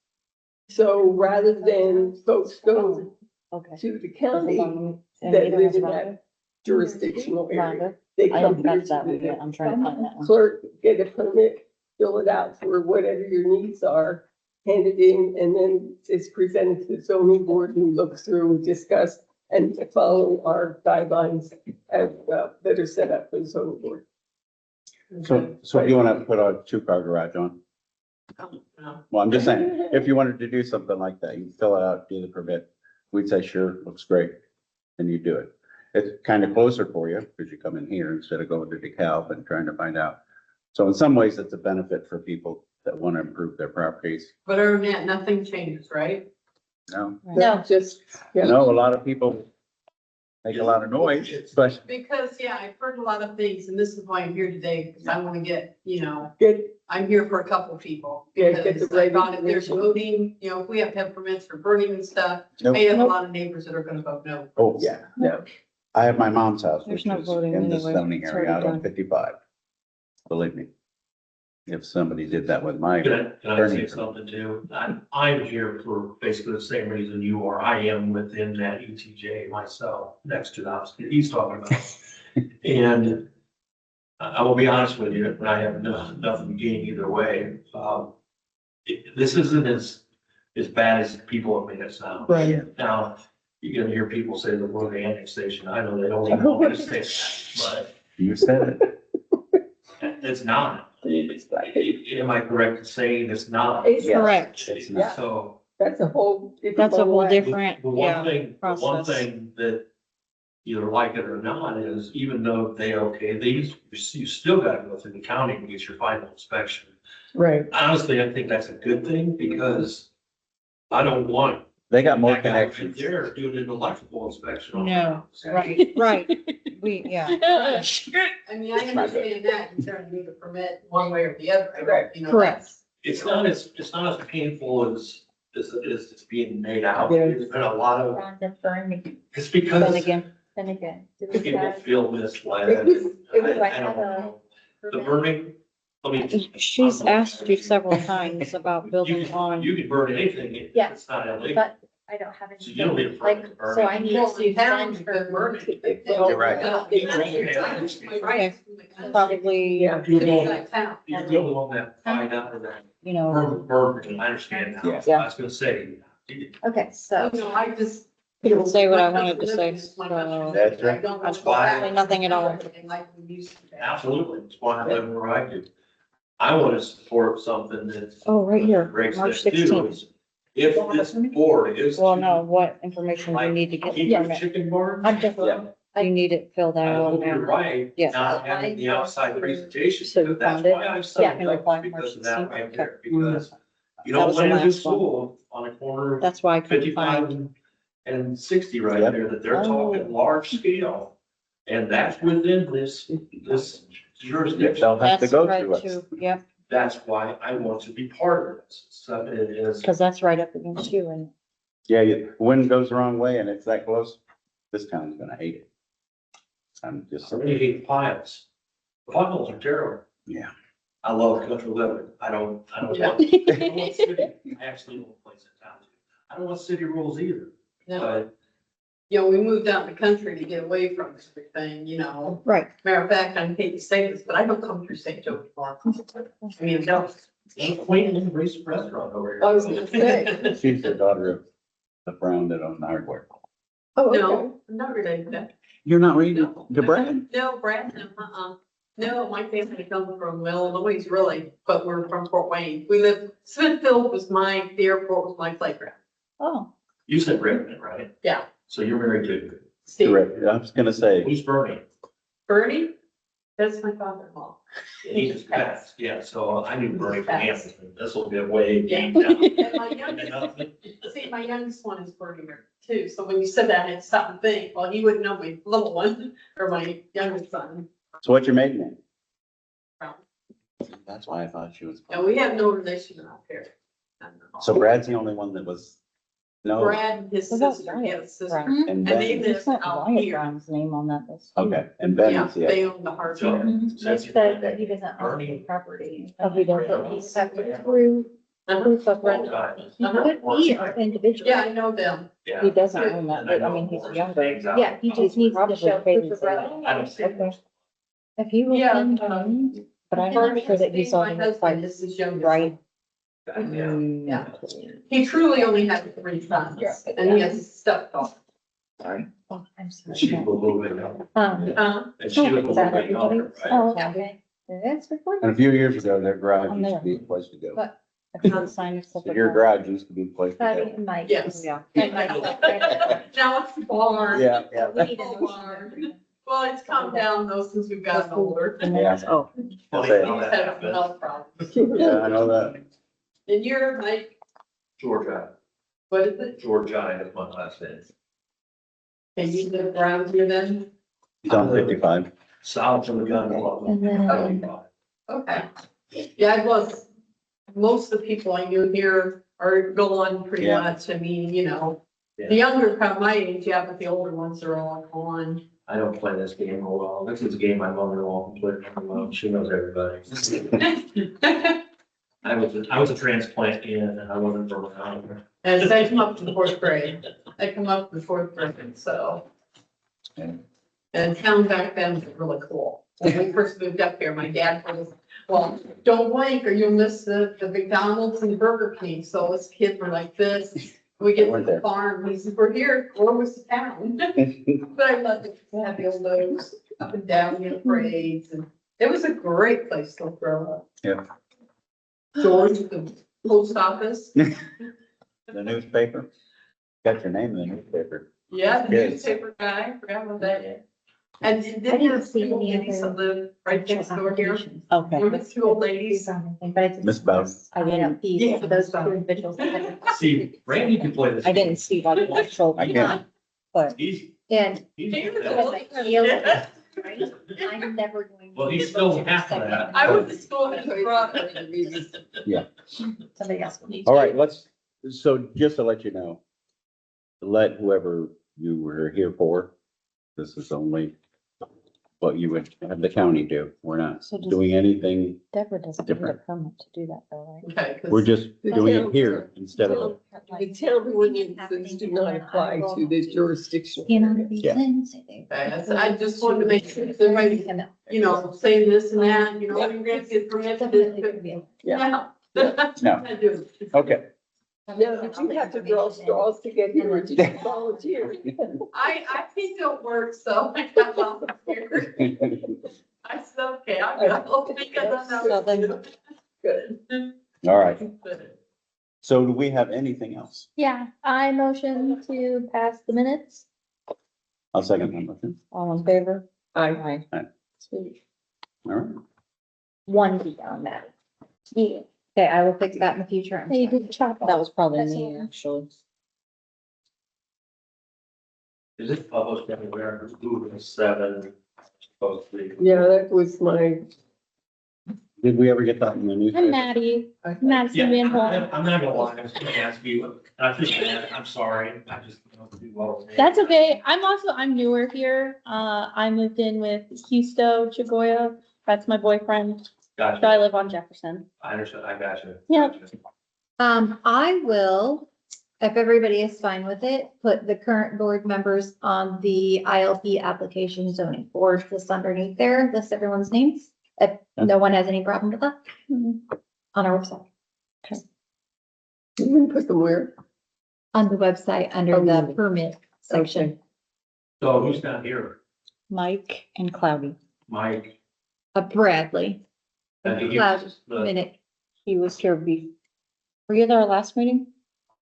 So rather than folks go Okay. to the county And that neither live has in Rhonda. that jurisdictional area, Rhonda. they I come haven't here got that one to yet. I'm trying to find that the one. clerk, get a permit, fill it out for whatever your needs are, hand it in, and then it's presented to the zoning board who looks through, discuss, and follow our guidelines as, that are set up for the zoning board. so if you wanna put a 2-car garage on, No. well, I'm just saying, if you wanted to do something like that, you fill it out, do the permit, we'd say, sure, looks great. And you do it. It's kind of closer for you because you come in here instead of going to DeKalb and trying to find out. So in some ways, it's a benefit for people that want to improve their properties. But other than that, nothing changes, right? No, No. Just, yeah. no, a lot of people make a lot of noise, but Because, yeah, I've heard a lot of things, and this is why I'm here today, because I want to get, Good. I'm here for a couple people. Yeah, get the Because I right thought if there's information. voting, if we have to have permits for burning and stuff, Nope. I have a lot of neighbors that are gonna vote no. oh, Yeah, no. I have my mom's house, There's which no is voting in the anyway. zoning It's area out already on done. 55. Believe me. If somebody did that with my, Can I say Bernie. something too? I'm here for basically the same reason you are. I am within that ETJ myself, next to the house that he's talking about. And I will be honest with you, and I have nothing to gain either way. This isn't as bad as people have made it sound. Right. Now, you're gonna hear people say the word annexation. I know they don't even want me to say that, you said it. but it's not. Am I correct in saying it's not? It's Yes. Correct. It's Yeah. not. So. That's a whole. That's a whole way. different, The yeah. one process. thing that either like it or not is even though they okay these, you still gotta go through the county to get your final inspection. Right. Honestly, I think that's a good thing because I don't want They got more that guy right connections. there doing an electrical inspection. on the No, house. right, right. We, yeah. I mean, I understand that, you're gonna need a permit one way or the other. Correct. Correct. It's not as painful as it's being made out. Yeah. There's been a lot of, Rhonda Byrne, it's Then because again, then again. Do we people have- feel misled. It was- it was I like don't a- know. The burning, I mean. she's asked you several times about building on, You can burn anything, Yeah. it's not illegal. But I don't have So you don't need a any, permit like, to burn so it. I need Well, to in town, send you could burn her. it. You're right. probably, Yeah. You're the Like town. one that find out that you know, burn, I understand now. Yeah. I was gonna say, Okay, so. I just. Didn't say what I wanted to say, It's my so- country. That's right. I don't That's want to why- go Nothing at all. back like we used to. absolutely, it's why I live where I do. I want to support something that. oh, right here, Greg March said too, 16th. is If this board is. Well, to no, what information do you need to get keep the your permit? chicken barn. I'm just, you need it filled I out hope you're and right, Yes. not having the outside presentation, So you because that's found it? why I Yeah. signed Reply up, March because of that 16th. right there, Okay. because you That don't was the land a last one. school on a corner of that's why I couldn't 55 find. and 60 right Yep. there, that they're Oh. talking large scale. And that's within this jurisdiction. They'll have to That's go right through us. too, yeah, That's why I want to be part of this. So it is, because that's right up against you and Yeah, wind goes the wrong way and it's that close, this town's gonna hate it. I'm just, somebody hate piles. Piles are terrible. yeah. I love country living. I don't want, Yeah. I don't want city. I actually don't want a place in town. I don't want city rules either, No, but we moved out in the country to get away from everything, right. Matter of fact, I hate to say this, but I don't come through St. Joe anymore. I mean, no. ain't quaint and recent restaurant over here. I was gonna say. She's the daughter of the Brown that owned the hardware. Oh, okay. No, I'm not related to that. You're not reading No. to Brad? No, Brad, no. No, my family comes from Illinois, really, but we're from Fort Wayne. We live, Smithfield was the airport was my playground. Oh, You said Redmond, right? Yeah. So you're married to, Steve, Correct. I was gonna say, who's Bernie? Bernie, that's my father-in-law. He just passed, yeah, so I knew Bernie from Hamilton. This will be a way Yeah. deep down. And my youngest, see, my youngest one is Bernie too, so when you said that, I had something to think, well, he wouldn't know my little one, or my youngest son. so what's your maiden name? Brown. That's why I thought she was. And we have no relation out there. So Brad's the only one that was, no, Brad and his What about sister, Wyatt he has a sister, Brown? and and they Ben, live It's not out Wyatt here. Brown's name on that list. okay, and Ben Yeah, is the they other. own the hardware. So, It that's- says that he doesn't own the property. Oh, he doesn't. But he's separate through proof of Long residence. time. He could be an individual. Yeah, I know them. Yeah. He doesn't own that, but I mean, he's younger. Yeah, he just needs to Probably show paid proof of his- residence. I don't see it. Okay. If he will Yeah, send him, but I'm not sure that he saw My him husband quite is his youngest. right. Yeah. Yeah. He truly only has 3 sons, and he has a stepdaughter. Sorry. Oh, I'm sorry. She was a little bit younger. And she was a little bit younger, right? Oh, okay. That's recorded. And a few years ago, their garage used to be a place to go. But- I can't sign except for Your that. garage used to be the place. to Cloudy go. and Mike. Yes. Yeah. And myself, right? Now it's the barn. Yeah, yeah. We need a motion. Well, it's calmed down though since we've gotten older. The minutes, oh, Well, Okay. how He's that had happened. health problems. Yeah, I know that. And you're like, Georgia, what is it? Georgia is my last name. Can you live around here then? He's on 55. South of the gun club. And then- Okay. Yeah, I was, most of the people I knew here are gone pretty Yeah. much. I mean, you know, Yeah. the younger crowd my age, yeah, but the older ones are all gone. I don't play this game real well. This is a game my mother-in-law played really well. She knows everybody. I was a transplant in and I wasn't from around. And they come up in fourth grade. They come up in fourth grade, so. Okay. And town back then was really cool. When we first moved up here, my dad told us, well, don't blink or you'll miss the McDonald's and Burger King. So us kids were like this. We get to Weren't the there. farm, he says, we're here, where was the town? But I loved it, to have the old those up and down, you know, parades, and it was a great place to grow up. Yeah. George, the post office, The newspaper. Got your name in the newspaper. yeah, the Yes. newspaper guy, forgot about that, yeah. And I didn't didn't have see two old any ladies other that live right next door here? okay. There was two old ladies. But I just. Miss Bowes. I didn't see those two individuals. See, Randy can play this. I didn't see like the actual, I can't. but He's, And he's. He was it was like, Yeah. right? I'm never going. to Well, he's be still able to half of second that. I went to school with his brother. Somebody else will need. All right, so just to let you know, let whoever you were here for, this is only what you would have the county do. We're not So does- doing anything. Deborah doesn't need a Different. permit to do that though, right? Okay, 'cause We're just The doing town- it here instead of, The town ordinances do not apply to the jurisdiction. You know, these Yeah. things. I just wanted to make sure that everybody, you know, say this and that, you know, you're gonna get permit to this. Yeah. No. No. I do. okay. Now, did you have to draw straws to get here or did you volunteer? I think it'll work, so I got volunteered. I said, okay, I'll go because I'm So not. then- Good. All right. So do we have anything else? Yeah, I motion to pass the minutes. I'll second that motion. All in favor? Aye. Aye. All right. One beyond that. Yeah, Okay, I will fix that in the future. I'm they sorry. did chop That was probably That's me, all. actually. Is it published anywhere? Google 7, supposed to be. Yeah, that was my, Did we ever get that in the I'm newspaper? Maddie, I- Madison Yeah, Van Hall. I'm not gonna lie, I was gonna ask you, I just, I'm sorry, I just don't do well. with That's names. okay. I'm newer here. I moved in with Husto Chagoya. That's my boyfriend. So Gotcha, I live on Jefferson. I understand, I got you. Yeah. Gotcha. I will, if everybody is fine with it, put the current board members on the ILP application zoning board, just underneath there, list everyone's names. If no one has any problem with that, on our website, you can put them where? on the website, under Oh, the yeah. permit section. So who's not here? Mike and Cloudy. Mike? Bradley, I think he Cloud, was the- minute, He was here were you there our last meeting?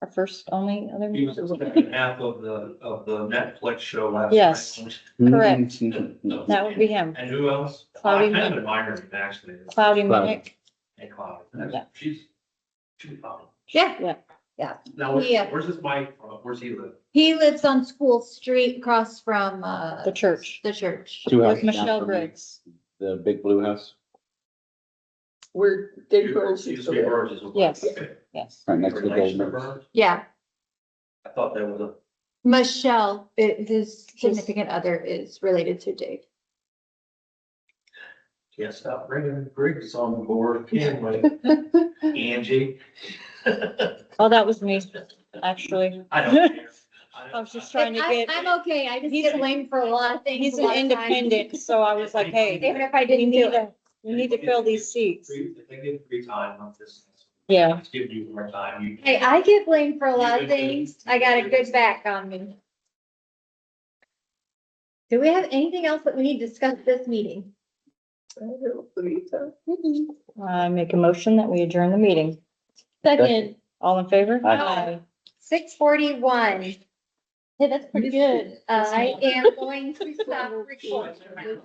Our first only other He was meeting? the second half of the Netflix show last night. Yes. Correct. Mm-hmm. That would be him. And who else? Cloudy I kind of admire him, actually. Cloudy Cloudy. Minnick. And Cloudy. Yeah. She's fun. yeah, Now, Yeah. where's this Mike from? Where's he live? he lives on School Street across from, The church. the church. Two With houses down Michelle from me. Briggs. The big blue house, Where Dave Burns Used used to to be live. Burns. Yes. Okay. Yes. right next to Relation to Goldman's. Burns? Yeah, I thought that was a, Michelle, his significant other is related to Dave. can't stop bringing Briggs on board, can we? Angie. Oh, that was me, actually. I don't care. I was just trying to get, I'm okay, I just He's- get blamed for a lot of things. he's a an lot of times. independent, so I was like, hey, Even if I we didn't need do it. we need to fill these seats. If they get free time on this. Yeah. Let's give you more time. You- Hey, I get blamed for a lot of things. I got a good back on me. Do we have anything else that we need to discuss this meeting? I don't believe so. I make a motion that we adjourn the meeting. Second. All in favor? Aye. 6:41. Hey, that's pretty good. I am going to stop recording.